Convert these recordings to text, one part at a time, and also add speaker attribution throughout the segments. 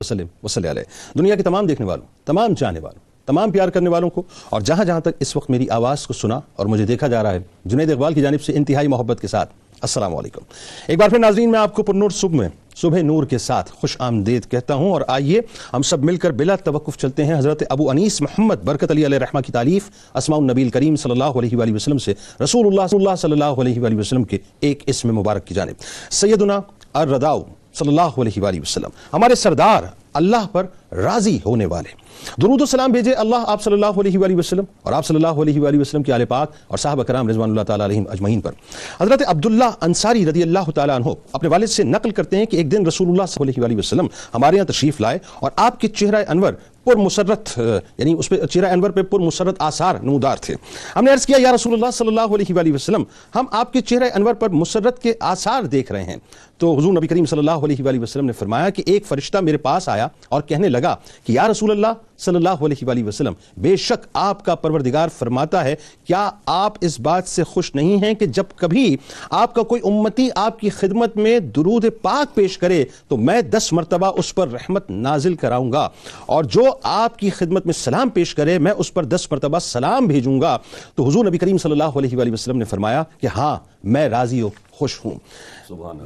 Speaker 1: وسلم علیہ. دنیا کے تمام دیکھنے والوں، تمام چاہنے والوں، تمام پیار کرنے والوں کو، اور جہاں جہاں تک اس وقت میری آواز کو سنا اور مجھے دیکھا جا رہا ہے، جنید اقبال کی جانب سے انتہائی محبت کے ساتھ السلام علیکم. ایک بار پھر ناظرین، میں آپ کو پرنور صبح نور کے ساتھ خوش آمدید کہتا ہوں، اور آئیے ہم سب مل کر بلا توقف چلتے ہیں حضرت ابو انیس محمد برکت علی علیہ رحمہ کی تالیف اسماء النبی کریم صلی اللہ علیہ وآلہ وسلم سے رسول اللہ صلی اللہ علیہ وآلہ وسلم کے ایک اسم مبارک کی جانب. سیدنا الرداء صلی اللہ علیہ وآلہ وسلم، ہمارے سردار، اللہ پر راضی ہونے والے. درود و سلام بھیجے اللہ آپ صلی اللہ علیہ وآلہ وسلم اور آپ صلی اللہ علیہ وآلہ وسلم کے آل پاک اور صحابہ کرام رضوان اللہ تعالیٰ علیہم اجمعین پر. حضرت عبداللہ انصاری رضی اللہ تعالیٰ عنہ اپنے والد سے نقل کرتے ہیں کہ ایک دن رسول اللہ صلی اللہ علیہ وآلہ وسلم ہمارے یہاں تشریف لائے اور آپ کے چہرہ انور پر مسرت، یعنی اس پہ چہرہ انور پہ پر مسرت آثار نمودار تھے. ہم نے عرض کیا یا رسول اللہ صلی اللہ علیہ وآلہ وسلم، ہم آپ کے چہرہ انور پر مسرت کے آثار دیکھ رہے ہیں. تو حضور نبی کریم صلی اللہ علیہ وآلہ وسلم نے فرمایا کہ ایک فرشتہ میرے پاس آیا اور کہنے لگا کہ یا رسول اللہ صلی اللہ علیہ وآلہ وسلم، بے شک آپ کا پروردگار فرماتا ہے، کیا آپ اس بات سے خوش نہیں ہیں کہ جب کبھی آپ کا کوئی امتی آپ کی خدمت میں درود پاک پیش کرے تو میں 10 مرتبہ اس پر رحمت نازل کراؤں گا، اور جو آپ کی خدمت میں سلام پیش کرے میں اس پر 10 مرتبہ سلام بھیجوں گا. تو حضور نبی کریم صلی اللہ علیہ وآلہ وسلم نے فرمایا کہ ہاں، میں راضی و خوش ہوں.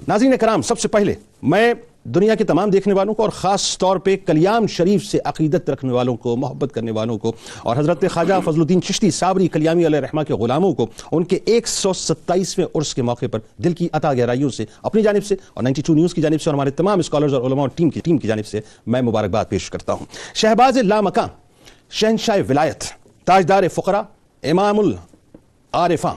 Speaker 1: ناظرین کرام، سب سے پہلے میں دنیا کے تمام دیکھنے والوں کو اور خاص طور پہ کلیام شریف سے عقیدت رکھنے والوں کو، محبت کرنے والوں کو، اور حضرت خواجہ فضل الدین چشتی صابری کلیامی علیہ رحمہ کے غلاموں کو ان کے 127ویں عرس کے موقع پر دل کی عطا گہرائیوں سے اپنی جانب سے اور 92 نیوز کی جانب سے اور ہمارے تمام اسکالرز اور علماء اور ٹیم کی جانب سے میں مبارکباد پیش کرتا ہوں. شہباز لامکاں، شہنشاہ ولایت، تاجدار فقراء، امام العارفاں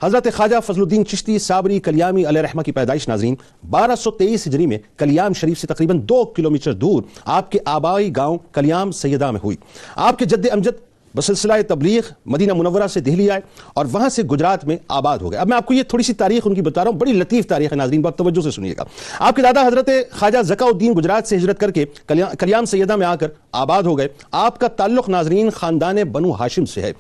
Speaker 1: حضرت خواجہ فضل الدین چشتی صابری کلیامی علیہ رحمہ کی پیدائش ناظرین 1223 ہجری میں کلیام شریف سے تقریباً 2 کلومیٹر دور آپ کے آبائی گاؤں کلیام سیدہ میں ہوئی. آپ کے جد امجد بسلسلہ تبلیغ مدینہ منورہ سے دہلی آئے اور وہاں سے گجرات میں آباد ہو گئے. اب میں آپ کو یہ تھوڑی سی تاریخ ان کی بتا رہا ہوں، بڑی لطیف تاریخ ہے ناظرین، بہت توجہ سے سنیے گا. آپ کے دادا حضرت خواجہ ذکا الدین گجرات سے ہجرت کر کے کلیام سیدہ میں آ کر آباد ہو گئے. آپ کا تعلق ناظرین خاندان بنو ہاشم سے ہے.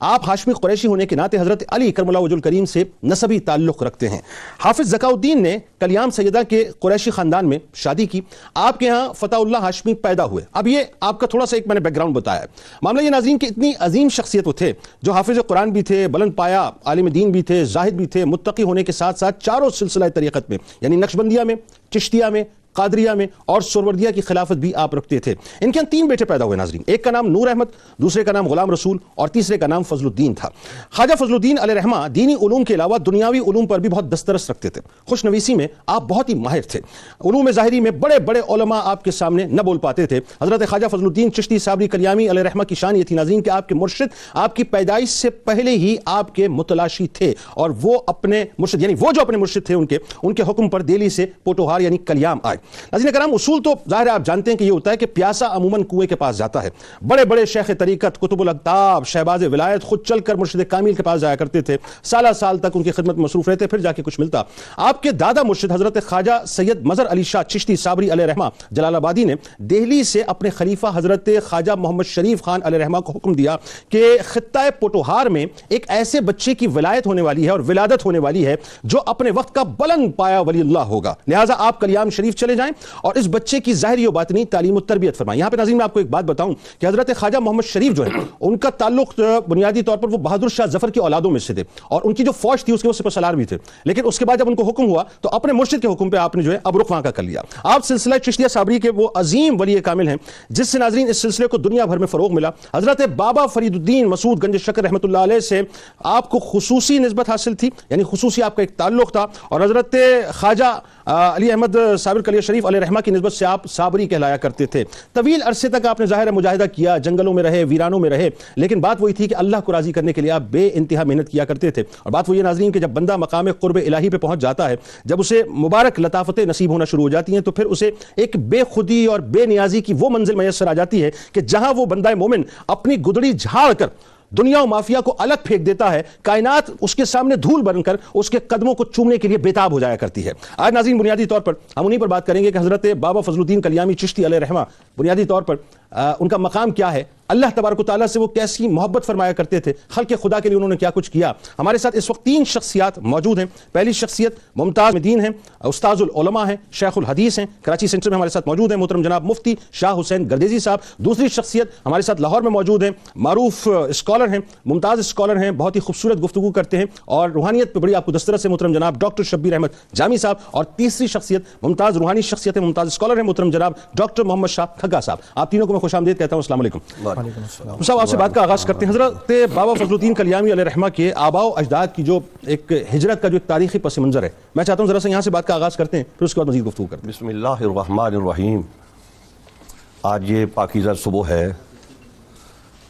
Speaker 1: آپ ہاشمی قریشی ہونے کے ناطے حضرت علی کرم اللہ وجہ الکریم سے نسبی تعلق رکھتے ہیں. حافظ ذکا الدین نے کلیام سیدہ کے قریشی خاندان میں شادی کی. آپ کے ہاں فتح اللہ ہاشمی پیدا ہوئے. اب یہ آپ کا تھوڑا سا ایک میں نے بیک گراؤنڈ بتایا ہے. معاملہ یہ ناظرین کہ اتنی عظیم شخصیت وہ تھے جو حافظ قرآن بھی تھے، بلند پایا عالم دین بھی تھے، زاہد بھی تھے، متقی ہونے کے ساتھ ساتھ چاروں سلسلہ طریقت میں، یعنی نقشبندیہ میں، چشتیہ میں، قادریہ میں اور سروردیہ کی خلافت بھی آپ رکھتے تھے. ان کے 3 بیٹے پیدا ہوئے ناظرین. ایک کا نام نور احمد، دوسرے کا نام غلام رسول اور تیسرے کا نام فضل الدین تھا. خواجہ فضل الدین علیہ رحمہ دینی علوم کے علاوہ دنیاوی علوم پر بھی بہت دسترس رکھتے تھے. خوش نویسی میں آپ بہت ہی ماہر تھے. علوم ظاہری میں بڑے بڑے علماء آپ کے سامنے نہ بول پاتے تھے. حضرت خواجہ فضل الدین چشتی صابری کلیامی علیہ رحمہ کی شان یہ تھی ناظرین کہ آپ کے مرشد آپ کی پیدائش سے پہلے ہی آپ کے متلاشی تھے، اور وہ اپنے مرشد، یعنی وہ جو اپنے مرشد تھے ان کے حکم پر دہلی سے پوٹوہار یعنی کلیام آئے. ناظرین کرام، اصول تو ظاہر ہے آپ جانتے ہیں کہ یہ ہوتا ہے کہ پیاسا عموماً کنویں کے پاس جاتا ہے. بڑے بڑے شیخ طریقت، قطب الاقطاب، شہباز ولایت خود چل کر مرشد کامل کے پاس جایا کرتے تھے. سالہ سال تک ان کی خدمت میں مصروف رہتے، پھر جا کے کچھ ملتا. آپ کے دادا مرشد حضرت خواجہ سید مظہر علی شاہ چشتی صابری علیہ رحمہ جلال آبادی نے دہلی سے اپنے خلیفہ حضرت خواجہ محمد شریف خان علیہ رحمہ کو حکم دیا کہ خطہ پوٹوہار میں ایک ایسے بچے کی ولایت ہونے والی ہے اور ولادت ہونے والی ہے جو اپنے وقت کا بلند پایا ولی اللہ ہوگا، لہٰذا آپ کلیام شریف چلے جائیں اور اس بچے کی ظاہری و باطنی تعلیم و تربیت فرمائیں. یہاں پہ ناظرین میں آپ کو ایک بات بتاؤں کہ حضرت خواجہ محمد شریف جو ہے ان کا تعلق بنیادی طور پر وہ بہادر شاہ ظفر کی اولادوں میں سے تھے، اور ان کی جو فوج تھی اس کے وہ سپہ سالار بھی تھے. لیکن اس کے بعد جب ان کو حکم ہوا تو اپنے مرشد کے حکم پہ آپ نے جو ہے اب رخ وہاں کا کر لیا. آپ سلسلہ چشتیہ صابری کے وہ عظیم ولی کامل ہیں جس سے ناظرین اس سلسلے کو دنیا بھر میں فروغ ملا. حضرت بابا فرید الدین مسعود گنج شکر رحمۃ اللہ علیہ سے آپ کو خصوصی نسبت حاصل تھی، یعنی خصوصی آپ کا ایک تعلق تھا، اور حضرت خواجہ علی احمد صابر کلیہ شریف علیہ رحمہ کی نسبت سے آپ صابری کہلایا کرتے تھے. طویل عرصے تک آپ نے ظاہر مجاہدہ کیا، جنگلوں میں رہے، ویرانوں میں رہے، لیکن بات وہی تھی کہ اللہ کو راضی کرنے کے لیے آپ بے انتہا محنت کیا کرتے تھے. اور بات وہی ناظرین کہ جب بندہ مقام قرب الہی پہ پہنچ جاتا ہے، جب اسے مبارک لطافتیں نصیب ہونا شروع ہو جاتی ہیں، تو پھر اسے ایک بے خودی اور بے نیازی کی وہ منزل میسر آ جاتی ہے کہ جہاں وہ بندہ مومن اپنی گدڑی جھاڑ کر دنیا و مافیا کو الگ پھینک دیتا ہے، کائنات اس کے سامنے دھول بن کر اس کے قدموں کو چومنے کے لیے بےتاب ہو جایا کرتی ہے. آج ناظرین بنیادی طور پر ہم انہی پر بات کریں گے کہ حضرت بابا فضل الدین کلیامی چشتی علیہ رحمہ بنیادی طور پر ان کا مقام کیا ہے اللہ تبارک و تعالیٰ سے وہ کیسی محبت فرمایا کرتے تھے, خلق خدا کے لیے انہوں نے کیا کچھ کیا. ہمارے ساتھ اس وقت 3 شخصیات موجود ہیں. پہلی شخصیت ممتاز دین ہیں, استاذ العلماء ہیں, شیخ الحدیث ہیں, کراچی سینٹر میں ہمارے ساتھ موجود ہیں محترم جناب مفتی شاہ حسین گردیزی صاحب. دوسری شخصیت ہمارے ساتھ لاہور میں موجود ہیں, معروف اسکالر ہیں, ممتاز اسکالر ہیں, بہت ہی خوبصورت گفتگو کرتے ہیں اور روحانیت پہ بڑی آپ کو دسترس ہے, محترم جناب ڈاکٹر شبیر احمد جامی صاحب. اور تیسری شخصیت ممتاز روحانی شخصیت ہے, ممتاز اسکالر ہیں, محترم جناب ڈاکٹر محمد شاہ کھگا صاحب. آپ تینوں کو میں خوش آمدید کہتا ہوں. السلام علیکم صاحب. آپ سے بات کا آغاز کرتے ہیں. حضرت بابا فضل الدین کلیامی علیہ رحمہ کے آباء و اجداد کی جو ایک ہجرت کا جو ایک تاریخی پس منظر ہے, میں چاہتا ہوں ذرا سے یہاں سے بات کا آغاز کرتے ہیں, پھر اس کے بعد مزید گفتگو کرتے ہیں.
Speaker 2: بسم اللہ الرحمن الرحیم. آج یہ پاکیزہ صبح ہے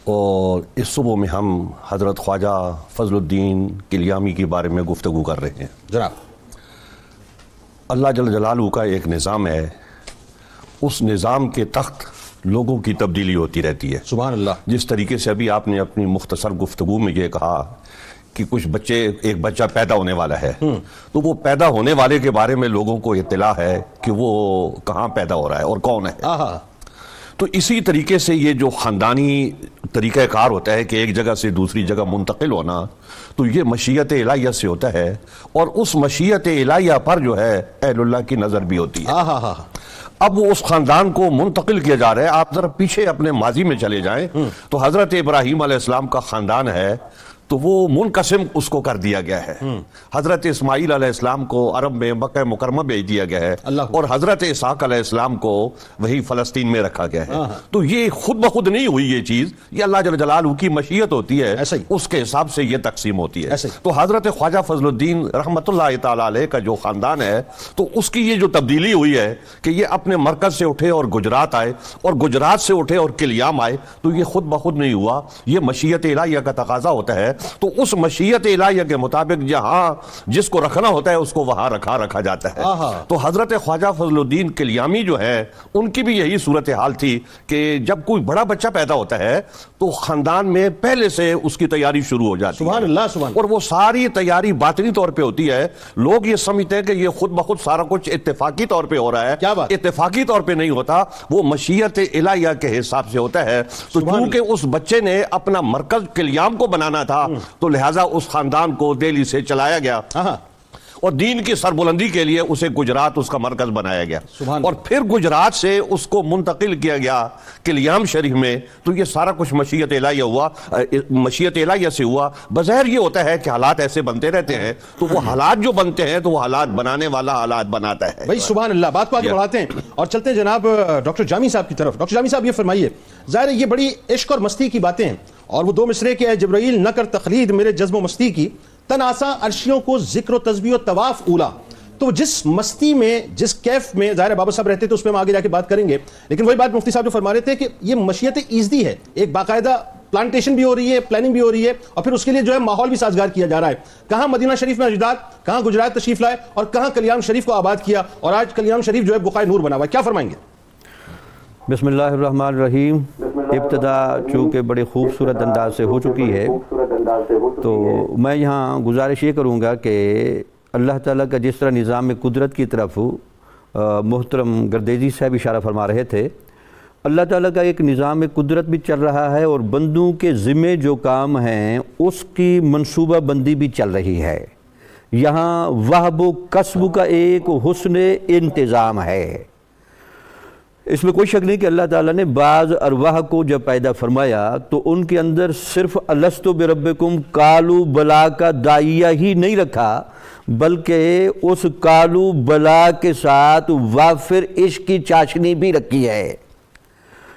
Speaker 2: اور اس صبح میں ہم حضرت خواجہ فضل الدین کلیامی کے بارے میں گفتگو کر رہے ہیں.
Speaker 1: جناب
Speaker 2: اللہ جل جلالہ کا ایک نظام ہے, اس نظام کے تحت لوگوں کی تبدیلی ہوتی رہتی ہے.
Speaker 1: سبحان اللہ.
Speaker 2: جس طریقے سے ابھی آپ نے اپنی مختصر گفتگو میں یہ کہا کہ کچھ بچے, ایک بچہ پیدا ہونے والا ہے, تو وہ پیدا ہونے والے کے بارے میں لوگوں کو اطلاع ہے کہ وہ کہاں پیدا ہو رہا ہے اور کون ہے. تو اسی طریقے سے یہ جو خاندانی طریقہ کار ہوتا ہے کہ ایک جگہ سے دوسری جگہ منتقل ہونا, تو یہ مشیت الہیہ سے ہوتا ہے, اور اس مشیت الہیہ پر جو ہے اہل اللہ کی نظر بھی ہوتی ہے. اب وہ اس خاندان کو منتقل کیا جا رہا ہے. آپ ذرا پیچھے اپنے ماضی میں چلے جائیں تو حضرت ابراہیم علیہ السلام کا خاندان ہے, تو وہ منقسم اس کو کر دیا گیا ہے. حضرت اسماعیل علیہ السلام کو عرب میں مکہ مکرمہ بھیج دیا گیا ہے, اور حضرت اسحاق علیہ السلام کو وہی فلسطین میں رکھا گیا ہے. تو یہ خود بخود نہیں ہوئی یہ چیز, یہ اللہ جل جلالہ کی مشیت ہوتی ہے, اس کے حساب سے یہ تقسیم ہوتی ہے. تو حضرت خواجہ فضل الدین رحمۃ اللہ تعالی علیہ کا جو خاندان ہے, تو اس کی یہ جو تبدیلی ہوئی ہے کہ یہ اپنے مرکز سے اٹھے اور گجرات آئے, اور گجرات سے اٹھے اور کلیام آئے, تو یہ خود بخود نہیں ہوا, یہ مشیت الہیہ کا تقاضا ہوتا ہے. تو اس مشیت الہیہ کے مطابق جہاں جس کو رکھنا ہوتا ہے اس کو وہاں رکھا جاتا ہے. تو حضرت خواجہ فضل الدین کلیامی جو ہے, ان کی بھی یہی صورتحال تھی کہ جب کوئی بڑا بچہ پیدا ہوتا ہے تو خاندان میں پہلے سے اس کی تیاری شروع ہو جاتی ہے.
Speaker 1: سبحان اللہ, سبحان.
Speaker 2: اور وہ ساری تیاری باطنی طور پہ ہوتی ہے. لوگ یہ سمجھتے ہیں کہ یہ خود بخود سارا کچھ اتفاقی طور پہ ہو رہا ہے.
Speaker 1: کیا بات؟
Speaker 2: اتفاقی طور پہ نہیں ہوتا, وہ مشیت الہیہ کے حساب سے ہوتا ہے. تو چونکہ اس بچے نے اپنا مرکز کلیام کو بنانا تھا, تو لہٰذا اس خاندان کو دہلی سے چلایا گیا, اور دین کی سربلندی کے لیے اسے گجرات اس کا مرکز بنایا گیا, اور پھر گجرات سے اس کو منتقل کیا گیا کلیام شریف میں. تو یہ سارا کچھ مشیت الہیہ ہوا, مشیت الہیہ سے ہوا. بظاہر یہ ہوتا ہے کہ حالات ایسے بنتے رہتے ہیں, تو وہ حالات جو بنتے ہیں تو وہ حالات بنانے والا حالات بناتا ہے.
Speaker 1: بھائی سبحان اللہ. بات کو آگے بڑھاتے ہیں اور چلتے ہیں جناب ڈاکٹر جامی صاحب کی طرف. ڈاکٹر جامی صاحب یہ فرمائیے, ظاہر ہے یہ بڑی عشق اور مستی کی باتیں ہیں, اور وہ 2 مصرے کے اے جبرائیل نہ کر تقلید میرے جذب و مستی کی, تن آسا عرشیوں کو ذکر و تسبیح و طواف اولا. تو جس مستی میں, جس کیف میں ظاہر بابا صاحب رہتے تھے, اس پہ ہم آگے جا کے بات کریں گے, لیکن وہی بات مفتی صاحب جو فرما رہے تھے کہ یہ مشیت ایزدی ہے, ایک باقاعدہ پلانٹیشن بھی ہو رہی ہے, پلاننگ بھی ہو رہی ہے, اور پھر اس کے لیے جو ہے ماحول بھی سازگار کیا جا رہا ہے. کہاں مدینہ شریف میں اجداد, کہاں گجرات تشریف لائے, اور کہاں کلیام شریف کو آباد کیا, اور آج کلیام شریف جو ہے بقائے نور بنا ہوا ہے. کیا فرمائیں گے؟
Speaker 3: بسم اللہ الرحمن الرحیم. ابتدا چونکہ بڑی خوبصورت انداز سے ہو چکی ہے, تو میں یہاں گزارش یہ کروں گا کہ اللہ تعالیٰ کا جس طرح نظام قدرت کی طرف محترم گردیزی صاحب اشارہ فرما رہے تھے, اللہ تعالیٰ کا ایک نظام قدرت بھی چل رہا ہے, اور بندوں کے ذمے جو کام ہیں اس کی منصوبہ بندی بھی چل رہی ہے. یہاں وہب و کسب کا ایک حسن انتظام ہے. اس میں کوئی شک نہیں کہ اللہ تعالیٰ نے بعض ارواح کو جب پیدا فرمایا تو ان کے اندر صرف الست بربکم قالوا بلا کا داعیہ ہی نہیں رکھا, بلکہ اس قالوا بلا کے ساتھ وافر عشق کی چاشنی بھی رکھی ہے.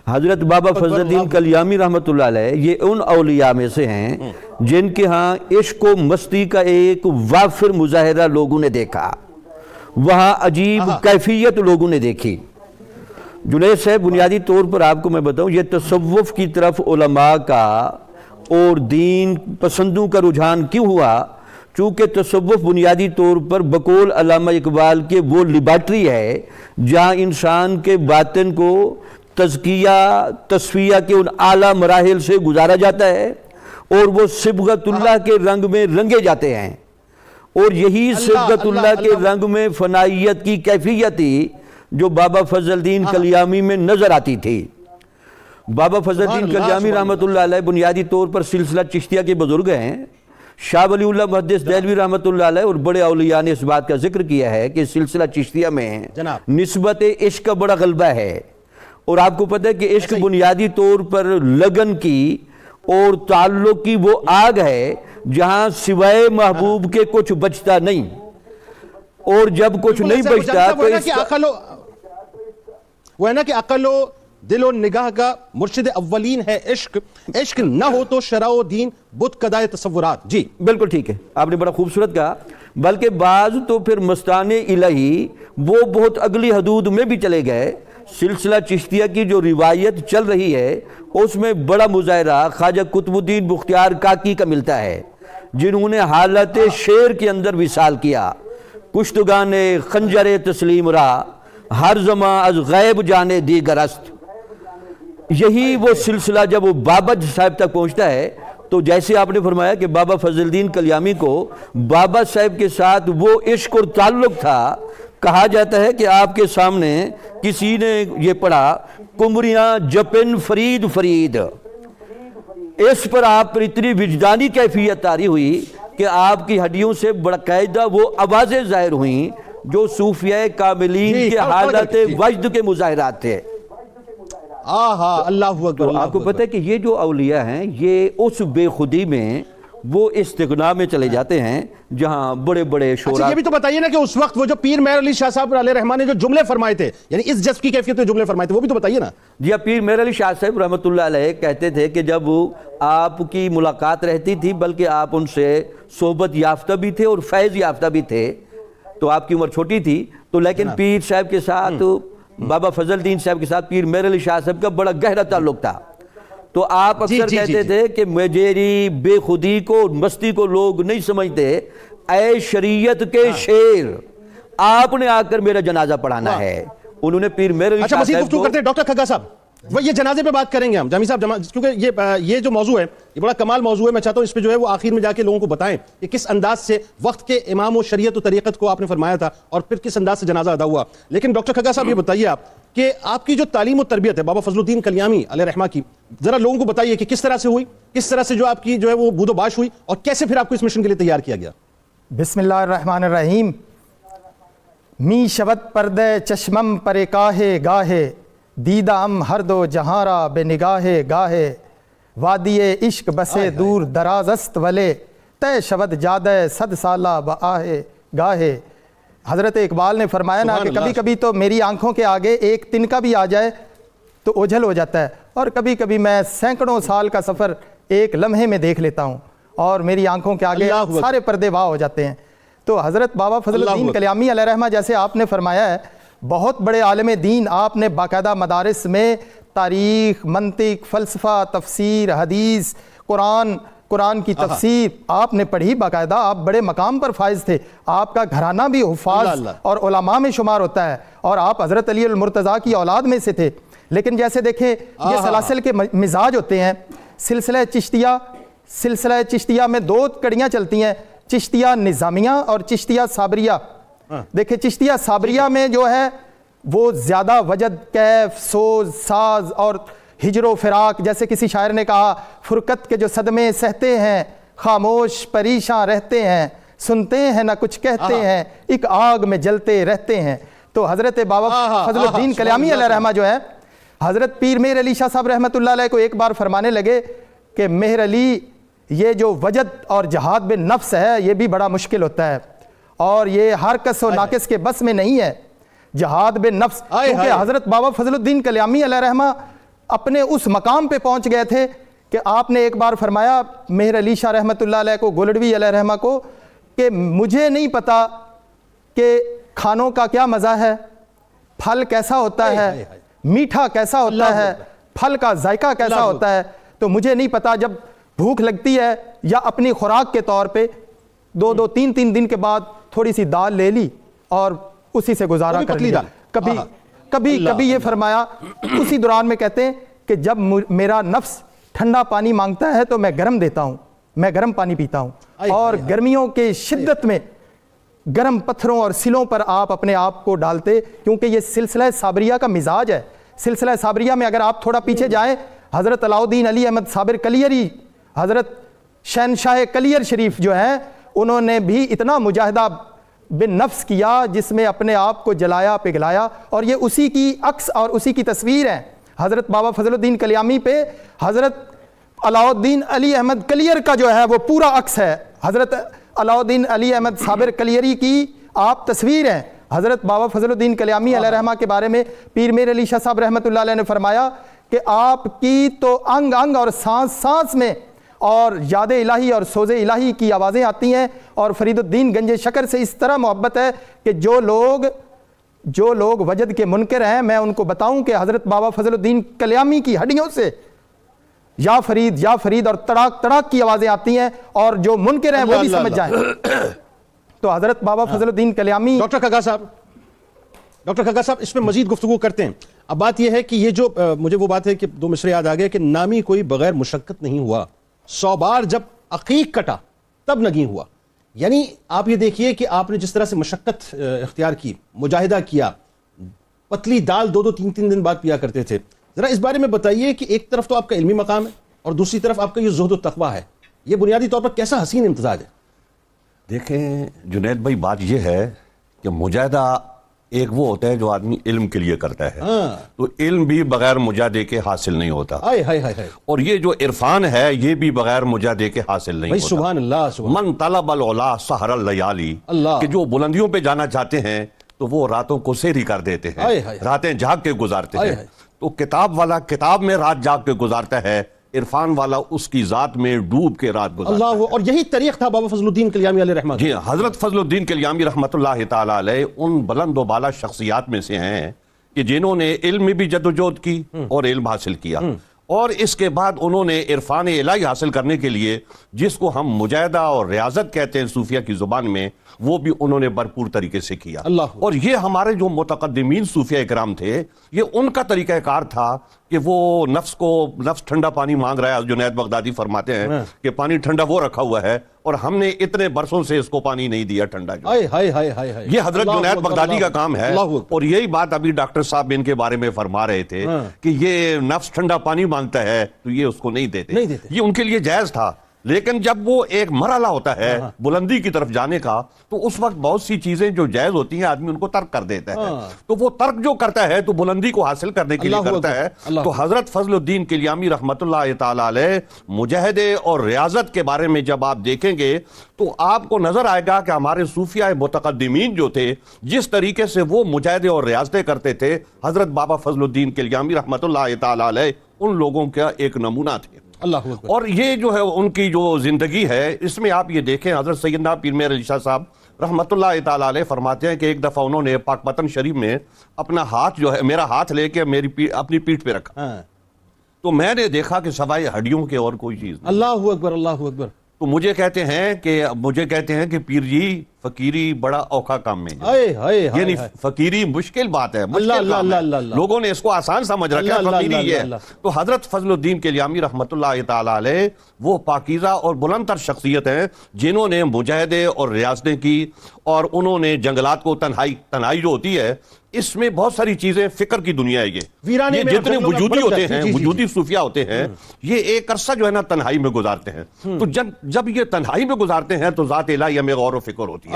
Speaker 3: حضرت بابا فضل الدین کلیامی رحمۃ اللہ علیہ یہ ان اولیاء میں سے ہیں جن کے ہاں عشق و مستی کا ایک وافر مظاہرہ لوگوں نے دیکھا, وہاں عجیب کیفیت لوگوں نے دیکھی. جنید صاحب, بنیادی طور پر آپ کو میں بتاؤں, یہ تصوف کی طرف علماء کا اور دین پسندوں کا رجحان کیوں ہوا؟ چونکہ تصوف بنیادی طور پر بقول علامہ اقبال کے وہ لیبارٹری ہے جہاں انسان کے باطن کو تزکیہ تصفیہ کے ان اعلیٰ مراحل سے گزارا جاتا ہے, اور وہ صبغت اللہ کے رنگ میں رنگے جاتے ہیں, اور یہی صبغت اللہ کے رنگ میں فنائیت کی کیفیت تھی جو بابا فضل الدین کلیامی میں نظر آتی تھی. بابا فضل الدین کلیامی رحمۃ اللہ علیہ بنیادی طور پر سلسلہ چشتیہ کے بزرگ ہیں. شاہ ولی اللہ محدث دہلوی رحمۃ اللہ علیہ اور بڑے اولیاء نے اس بات کا ذکر کیا ہے کہ سلسلہ چشتیہ میں نسبت عشق کا بڑا غلبہ ہے. اور آپ کو پتہ ہے کہ عشق بنیادی طور پر لگن کی اور تعلق کی وہ آگ ہے جہاں سوائے محبوب کے کچھ بچتا نہیں، اور جب کچھ نہیں بچتا تو
Speaker 1: وہ ہے نا کہ عقل و دل و نگاہ کا مرشد اولین ہے عشق. عشق نہ ہو تو شرع و دین بت قدائے تصورات. جی
Speaker 3: بالکل ٹھیک ہے، آپ نے بڑا خوبصورت کہا. بلکہ بعض تو پھر مستانے الہی وہ بہت اگلی حدود میں بھی چلے گئے. سلسلہ چشتیہ کی جو روایت چل رہی ہے اس میں بڑا مظاہرہ خواجہ قطب الدین بختیار کاکی کا ملتا ہے، جنہوں نے حالت شعر کے اندر وصال کیا. کشتگان خنجر تسلیم را ہر زمان از غیب جانے دیگر است. یہی وہ سلسلہ جب وہ بابا صاحب تک پہنچتا ہے تو جیسے آپ نے فرمایا کہ بابا فضل الدین کلیامی کو بابا صاحب کے ساتھ وہ عشق اور تعلق تھا. کہا جاتا ہے کہ آپ کے سامنے کسی نے یہ پڑھا کمریاں جپن فرید فرید. اس پر آپ پر اتنی وجدانی کیفیت طاری ہوئی کہ آپ کی ہڈیوں سے باقاعدہ وہ آوازیں ظاہر ہوئیں جو صوفیہ کاملین کے حالت وجد کے مظاہرات تھے.
Speaker 1: اللہ اکبر.
Speaker 3: تو آپ کو پتہ ہے کہ یہ جو اولیاء ہیں یہ اس بے خودی میں وہ استغنا میں چلے جاتے ہیں جہاں بڑے بڑے شعراء.
Speaker 1: یہ بھی تو بتائیے نا کہ اس وقت وہ جو پیر مہر علی شاہ صاحب علیہ رحمٰن نے جو جملے فرمائے تھے، یعنی اس جذب کی کیفیت میں جملے فرمائے تھے، وہ بھی تو بتائیے نا.
Speaker 3: جی پیر مہر علی شاہ صاحب رحمۃ اللہ علیہ کہتے تھے کہ جب آپ کی ملاقات رہتی تھی بلکہ آپ ان سے صحبت یافتہ بھی تھے اور فیض یافتہ بھی تھے، تو آپ کی عمر چھوٹی تھی تو لیکن پیر صاحب کے ساتھ بابا فضل الدین صاحب کے ساتھ پیر مہر علی شاہ صاحب کا بڑا گہرا تعلق تھا. تو آپ اکثر کہتے تھے کہ میری بے خودی کو مستی کو لوگ نہیں سمجھتے، اے شریعت کے شیر آپ نے آ کر میرا جنازہ پڑھانا ہے. انہوں نے پیر مہر علی شاہ
Speaker 1: مزید
Speaker 3: صاحب
Speaker 1: گفتگو کرتے ہیں. ڈاکٹر کھگا صاحب وہ یہ جنازے پہ بات کریں گے ہم جامی صاحب، کیونکہ یہ جو موضوع ہے یہ بڑا کمال موضوع ہے. میں چاہتا ہوں اس پہ جو ہے وہ آخر میں جا کے لوگوں کو بتائیں کہ کس انداز سے وقت کے امام و شریعت و طریقت کو آپ نے فرمایا تھا اور پھر کس انداز سے جنازہ ادا ہوا. لیکن ڈاکٹر کھگا صاحب یہ بتائیے آپ کہ آپ کی جو تعلیم و تربیت ہے بابا فضل الدین کلیامی علیہ رحمہ کی، ذرا لوگوں کو بتائیے کہ کس طرح سے ہوئی، کس طرح سے جو آپ کی جو ہے وہ بود و باش ہوئی اور کیسے پھر آپ کو اس مشن کے لیے تیار کیا گیا.
Speaker 4: بسم اللہ الرحمن الرحیم. می شود پردے چشمم پر کاہے گاہے دیدہ ام ہر دو جہاں بے نگاہے گاہے وادی عشق بسے دور دراز است ولے تے شود جادہ صد سالہ بآہے گاہے. حضرت اقبال نے فرمایا نا کہ کبھی کبھی تو میری آنکھوں کے آگے ایک تنکا بھی آ جائے تو اوجھل ہو جاتا ہے، اور کبھی کبھی میں سینکڑوں سال کا سفر ایک لمحے میں دیکھ لیتا ہوں اور میری آنکھوں کے آگے سارے پردے واہ ہو جاتے ہیں. تو حضرت بابا فضل الدین کلیامی علیہ رحمہ جیسے آپ نے فرمایا ہے بہت بڑے عالم دین، آپ نے باقاعدہ مدارس میں تاریخ، منطق، فلسفہ، تفسیر، حدیث، قرآن کی تفسیر آپ نے پڑھی باقاعدہ. آپ بڑے مقام پر فائز تھے، آپ کا گھرانہ بھی حفاظ اور علماء میں شمار ہوتا ہے، اور آپ حضرت علی المرتضیٰ کی اولاد میں سے تھے. لیکن جیسے دیکھیں یہ سلاسل کے مزاج ہوتے ہیں. سلسلہ چشتیہ میں دو کڑیاں چلتی ہیں، چشتیہ نظامیہ اور چشتیہ صابریہ. دیکھیں چشتیہ صابریہ میں جو ہے وہ زیادہ وجد، کیف، سوز، ساز اور ہجر و فراق، جیسے کسی شاعر نے کہا فرقت کے جو صدمے سہتے ہیں خاموش پریشاں رہتے ہیں، سنتے ہیں نہ کچھ کہتے ہیں ایک آگ میں جلتے رہتے ہیں. تو حضرت بابا فضل الدین کلیامی علیہ رحمہ جو ہے حضرت پیر مہر علی شاہ صاحب رحمۃ اللہ علیہ کو ایک بار فرمانے لگے کہ مہر علی یہ جو وجد اور جہاد بے نفس ہے یہ بھی بڑا مشکل ہوتا ہے، اور یہ ہر کس و ناقص کے بس میں نہیں ہے جہاد بے نفس. کیونکہ حضرت بابا فضل الدین کلیامی علیہ رحمہ اپنے اس مقام پہ پہنچ گئے تھے کہ آپ نے ایک بار فرمایا مہر علی شاہ رحمۃ اللہ علیہ کو، گولڑوی علیہ رحمہ کو، کہ مجھے نہیں پتا کہ کھانوں کا کیا مزہ ہے، پھل کیسا ہوتا ہے، میٹھا کیسا ہوتا ہے، پھل کا ذائقہ کیسا ہوتا ہے، تو مجھے نہیں پتا جب بھوک لگتی ہے یا اپنی خوراک کے طور پہ دو تین دن کے بعد تھوڑی سی دال لے لی اور اسی سے گزارا کر لیا. کبھی یہ فرمایا اسی دوران میں کہتے ہیں کہ جب میرا نفس ٹھنڈا پانی مانگتا ہے تو میں گرم دیتا ہوں، میں گرم پانی پیتا ہوں، اور گرمیوں کے شدت میں گرم پتھروں اور سلوں پر آپ اپنے آپ کو ڈالتے، کیونکہ یہ سلسلہ صابریہ کا مزاج ہے. سلسلہ صابریہ میں اگر آپ تھوڑا پیچھے جائیں حضرت علاؤدین علی احمد صابر کلیری، حضرت شہنشاہ کلیر شریف جو ہیں، انہوں نے بھی اتنا مجاہدہ بن نفس کیا جس میں اپنے آپ کو جلایا پگھلایا، اور یہ اسی کی عکس اور اسی کی تصویر ہے۔ حضرت بابا فضل الدین کلیامی پہ حضرت علاؤدین علی احمد کلیر کا جو ہے وہ پورا عکس ہے، حضرت علاؤدین علی احمد صابر کلیری کی آپ تصویر ہیں۔ حضرت بابا فضل الدین کلیامی علیہ رحمہ کے بارے میں پیر میر علی شاہ صاحب رحمۃ اللہ علیہ نے فرمایا کہ آپ کی تو انگ انگ اور سانس سانس میں اور یاد الہی اور سوز الہی کی آوازیں آتی ہیں، اور فرید الدین گنج شکر سے اس طرح محبت ہے کہ جو لوگ وجد کے منکر ہیں، میں ان کو بتاؤں کہ حضرت بابا فضل الدین کلیامی کی ہڈیوں سے یا فرید اور تڑاک تڑاک کی آوازیں آتی ہیں، اور جو منکر ہیں وہ بھی سمجھ جائیں۔ تو حضرت بابا فضل الدین کلیامی۔
Speaker 1: ڈاکٹر کھگا صاحب اس میں مزید گفتگو کرتے ہیں۔ اب بات یہ ہے کہ یہ جو مجھے وہ بات ہے کہ دو مصرے یاد آ گئے کہ نامی کوئی بغیر مشقت نہیں ہوا، 100 بار جب عقیق کٹا تب نگیں ہوا۔ یعنی آپ یہ دیکھیے کہ آپ نے جس طرح سے مشقت اختیار کی، مجاہدہ کیا، پتلی دال 2-3 دن بعد پیا کرتے تھے۔ ذرا اس بارے میں بتائیے کہ ایک طرف تو آپ کا علمی مقام ہے اور دوسری طرف آپ کا یہ زہد و تقویٰ ہے، یہ بنیادی طور پر کیسا حسین امتزاج ہے؟
Speaker 2: دیکھیں جنید بھائی، بات یہ ہے کہ مجاہدہ ایک وہ ہوتا ہے جو آدمی علم کے لیے کرتا ہے، تو علم بھی بغیر مجاہدے کے حاصل نہیں ہوتا، اور یہ جو عرفان ہے یہ بھی بغیر مجاہدے کے حاصل نہیں ہوتا۔
Speaker 1: سبحان اللہ،
Speaker 2: من طلب العلا سحر اللیالی، کہ جو بلندیوں پہ جانا چاہتے ہیں تو وہ راتوں کو سحری کر دیتے ہیں، راتیں جاگ کے گزارتے ہیں۔ تو کتاب والا کتاب میں رات جاگ کے گزارتا ہے، عرفان والا اس کی ذات میں ڈوب کے رات گزارتا ہے۔
Speaker 1: اور یہی طریق تھا بابا فضل الدین کلیامی علیہ رحمہ۔
Speaker 2: جی، حضرت فضل الدین کلیامی رحمۃ اللہ تعالی علیہ ان بلند و بالا شخصیات میں سے ہیں کہ جنہوں نے علم میں بھی جدوجہد کی اور علم حاصل کیا، اور اس کے بعد انہوں نے عرفان الہی حاصل کرنے کے لیے جس کو ہم مجاہدہ اور ریاضت کہتے ہیں صوفیہ کی زبان میں، وہ بھی انہوں نے بھرپور طریقے سے کیا۔ اور یہ ہمارے جو متقدمین صوفیہ اکرام تھے، یہ ان کا طریقہ کار تھا کہ وہ نفس ٹھنڈا پانی مانگ رہا ہے۔ جنید بغدادی فرماتے ہیں کہ پانی ٹھنڈا وہ رکھا ہوا ہے اور ہم نے اتنے برسوں سے اس کو پانی نہیں دیا ٹھنڈا۔ یہ حضرت جنید بغدادی کا کام ہے، اور یہی بات ابھی ڈاکٹر صاحب ان کے بارے میں فرما رہے تھے کہ یہ نفس ٹھنڈا پانی مانگتا ہے تو یہ اس کو نہیں دیتے۔ یہ ان کے لیے جائز تھا، لیکن جب وہ ایک مرحلہ ہوتا ہے بلندی کی طرف جانے کا، تو اس وقت بہت سی چیزیں جو جائز ہوتی ہیں آدمی ان کو ترک کر دیتا ہے۔ تو وہ ترک جو کرتا ہے تو بلندی کو حاصل کرنے کے لیے کرتا ہے۔ تو حضرت فضل الدین کلیامی رحمۃ اللہ تعالی علیہ مجاہدے اور ریاضت کے بارے میں جب آپ دیکھیں گے تو آپ کو نظر آئے گا کہ ہمارے صوفیہ متقدمین جو تھے، جس طریقے سے وہ مجاہدے اور ریاضتیں کرتے تھے، حضرت بابا فضل الدین کلیامی رحمۃ اللہ تعالی علیہ ان لوگوں کا ایک نمونہ تھے۔ اور یہ جو ہے ان کی جو زندگی ہے، اس میں آپ یہ دیکھیں، حضرت سیدنا پیر میر علی شاہ صاحب رحمۃ اللہ تعالی علیہ فرماتے ہیں کہ ایک دفعہ انہوں نے پاک پتن شریف میں اپنا ہاتھ جو ہے، میرا ہاتھ لے کے اپنی پیٹھ پہ رکھا، تو میں نے دیکھا کہ سوائے ہڈیوں کے اور کوئی چیز نہیں۔
Speaker 1: اللہ اکبر، اللہ اکبر۔
Speaker 2: تو مجھے کہتے ہیں کہ پیر جی فقیری بڑا اوکھا کام میں، یعنی فقیری مشکل بات ہے، لوگوں نے اس کو آسان سمجھ رکھا ہے فقیری یہ ہے۔ تو حضرت فضل الدین کلیامی رحمۃ اللہ تعالی علیہ وہ پاکیزہ اور بلند تر شخصیت ہیں جنہوں نے مجاہدے اور ریاضتیں کی، اور انہوں نے جنگلات کو تنہائی جو ہوتی ہے، اس میں بہت ساری چیزیں فکر کی دنیا ہے، یہ جتنے وجودی ہوتے ہیں، وجودی صوفیہ ہوتے ہیں، یہ ایک عرصہ جو ہے نا تنہائی میں گزارتے ہیں۔ تو جب یہ تنہائی میں گزارتے ہیں تو ذات الہی میں غور و فکر ہوتی ہے،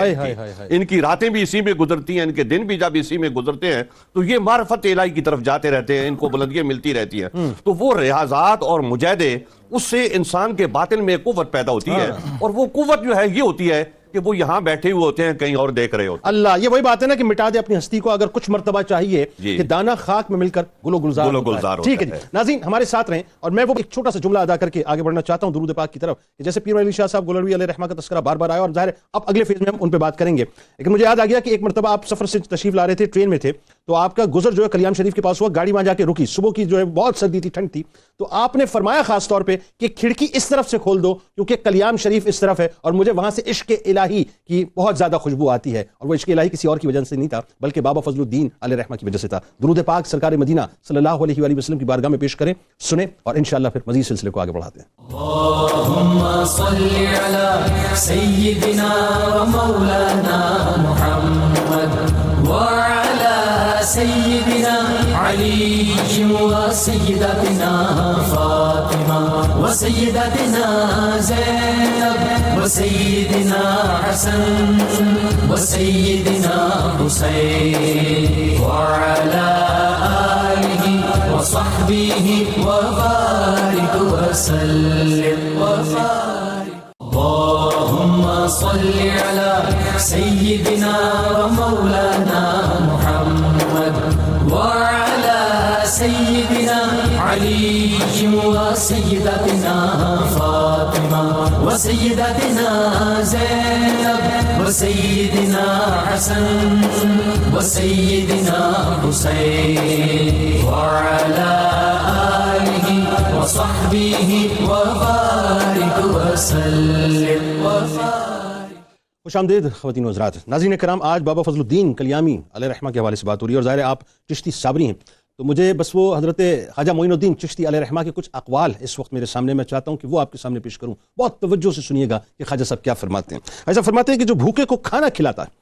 Speaker 2: ان کی راتیں بھی اسی میں گزرتی ہیں، ان کے دن بھی جب اسی میں گزرتے ہیں تو یہ معرفت الہی کی طرف جاتے رہتے ہیں، ان کو بلندیاں ملتی رہتی ہیں۔ تو وہ ریاضات اور مجاہدے، اس سے انسان کے باطن میں قوت پیدا ہوتی ہے، اور وہ قوت جو ہے یہ ہوتی ہے کہ وہ یہاں بیٹھے ہوئے ہوتے ہیں، کہیں اور دیکھ رہے ہوتے ہیں۔
Speaker 1: اللہ، یہ وہی بات ہے نا کہ مٹا دے اپنی ہستی کو، اگر کچھ مرتبہ چاہیے کہ دانا خاک میں مل کر گل و گلزار ہوتا ہے۔ ٹھیک ہے جی ناظرین، ہمارے ساتھ رہیں، اور میں وہ ایک چھوٹا سا جملہ ادا کر کے آگے بڑھنا چاہتا ہوں درود پاک کی طرف، کہ جیسے پیر علی شاہ صاحب گولروی علیہ رحمہ کا تذکرہ بار بار آیا، اور ظاہر ہے اب اگلے فیز میں ہم ان پہ بات کریں گے، لیکن مجھے یاد آ گیا کہ ایک مرتبہ آپ سفر سے تشریف لا رہے تھے، ٹرین میں تھے، تو آپ کا گزر جو ہے کلیام شریف کے پاس ہوا، گاڑی وہاں جا کے رکی، صبح کی جو ہے بہت سردی تھی، ٹھنڈ تھی، تو آپ نے فرمایا خاص طور پہ کہ کھڑکی اس طرف سے کھول دو کیونکہ کلیام شریف اس طرف ہے، اور مجھے وہاں سے عشق الہی کی بہت زیادہ خوشبو آتی ہے، اور وہ عشق الہی کسی اور کی وجہ سے نہیں تھا بلکہ بابا فضل الدین علیہ رحمہ کی وجہ سے تھا۔ درود پاک سرکار مدینہ صلی اللہ علیہ وآلہ وسلم کی بارگاہ میں پیش کریں، سنیں، اور انشاءاللہ پھر مزید سلسلے کو آگے بڑھاتے ہیں۔
Speaker 5: اللہم صلی علی سیدنا و مولانا محمد وعلی سیدنا علي وسيدتنا فاطمة وسيدتنا زينب وسيدنا حسن وسيدنا حسين وعلى آله وصحبه وبارك وسلم وبارك. اللهم صل على سيدنا ومولانا محمد وعلى سيدنا علي وسيدتنا فاطمة وسيدتنا زينب وسيدنا حسن وسيدنا حسين وعلى آله وصحبه وبارك وسلم وبارك.
Speaker 1: خوش آمدید خواتین و حضرات. ناظرین کرام، آج بابا فضل الدین کلیامی علیہ رحمہ کے حوالے سے بات ہو رہی ہے، اور ظاہر ہے آپ چشتی صابری ہیں، تو مجھے بس وہ حضرت خواجہ معین الدین چشتی علیہ رحمہ کے کچھ اقوال اس وقت میرے سامنے، میں چاہتا ہوں کہ وہ آپ کے سامنے پیش کروں. بہت توجہ سے سنیے گا کہ خواجہ صاحب کیا فرماتے ہیں. ایسا فرماتے ہیں کہ جو بھوکے کو کھانا کھلاتا ہے،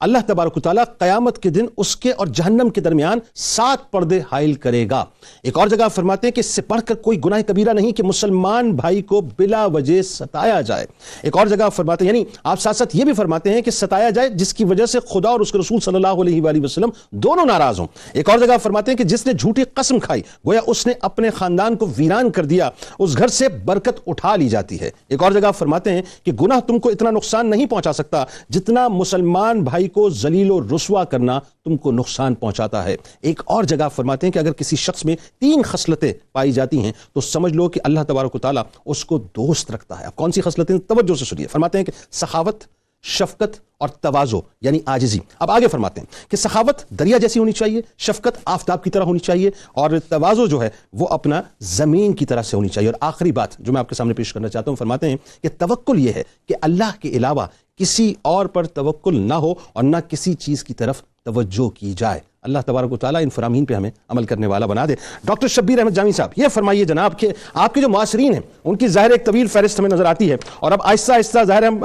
Speaker 1: اللہ تبارک و تعالیٰ قیامت کے دن اس کے اور جہنم کے درمیان 7 پردے حائل کرے گا. ایک اور جگہ فرماتے ہیں کہ اس سے بڑھ کر کوئی گناہ کبیرہ نہیں کہ مسلمان بھائی کو بلا وجہ ستایا جائے. ایک اور جگہ فرماتے ہیں، یعنی آپ ساتھ ساتھ یہ بھی فرماتے ہیں کہ ستایا جائے جس کی وجہ سے خدا اور اس کے رسول صلی اللہ علیہ وآلہ وسلم دونوں ناراض ہوں. ایک اور جگہ فرماتے ہیں کہ جس نے جھوٹی قسم کھائی گویا اس نے اپنے خاندان کو ویران کر دیا، اس گھر سے برکت اٹھا لی جاتی ہے. ایک اور جگہ فرماتے ہیں کہ گناہ تم کو اتنا نقصان نہیں پہنچا سکتا جتنا مسلمان بھائی کو ذلیل و رسوا کرنا تم کو نقصان پہنچاتا ہے. ایک اور جگہ فرماتے ہیں کہ اگر کسی شخص میں 3 خصلتیں پائی جاتی ہیں تو سمجھ لو کہ اللہ تبارک و تعالیٰ اس کو دوست رکھتا ہے. اب کون سی خصلتیں؟ توجہ سے سنیے. فرماتے ہیں کہ سخاوت، شفقت اور تواضع یعنی عاجزی. اب آگے فرماتے ہیں کہ سخاوت دریا جیسی ہونی چاہیے، شفقت آفتاب کی طرح ہونی چاہیے، اور تواضع جو ہے وہ اپنا زمین کی طرح سے ہونی چاہیے. اور آخری بات جو میں آپ کے سامنے پیش کرنا چاہتا ہوں، فرماتے ہیں کہ توکل یہ ہے کہ اللہ کے علاوہ کسی اور پر توکل نہ ہو اور نہ کسی چیز کی طرف توجہ کی جائے. اللہ تبارک و تعالیٰ ان فرامین پہ ہمیں عمل کرنے والا بنا دے. ڈاکٹر شبیر احمد جامی صاحب، یہ فرمائیے جناب کہ آپ کے جو معاصرین ہیں ان کی ظاہر ایک طویل فہرست ہمیں نظر آتی ہے، اور اب آہستہ آہستہ ظاہر ہم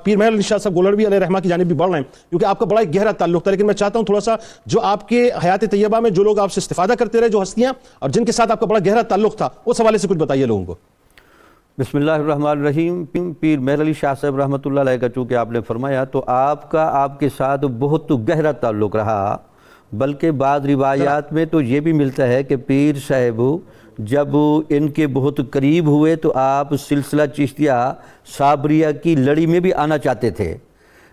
Speaker 1: پیر محر علی شاہ صاحب گولڑوی علیہ رحمہ کی جانب بھی بڑھ رہے ہیں، کیونکہ آپ کا بڑا ایک گہرا تعلق تھا. لیکن میں چاہتا ہوں تھوڑا سا جو آپ کے حیات طیبہ میں جو لوگ آپ سے استفادہ کرتے رہے، جو ہستیاں اور جن کے ساتھ آپ کا بڑا گہرا تعلق تھا، اس حوالے سے کچھ بتائیے لوگوں کو.
Speaker 3: بسم اللہ الرحمن الرحیم. پیر محر علی شاہ صاحب رحمۃ اللہ علیہ کا چونکہ آپ نے فرمایا تو آپ کے ساتھ بہت گہرا تعلق رہا، بلکہ بعض روایات میں تو یہ بھی ملتا ہے کہ پیر صاحب جب ان کے بہت قریب ہوئے تو آپ سلسلہ چشتیہ صابریہ کی لڑی میں بھی آنا چاہتے تھے،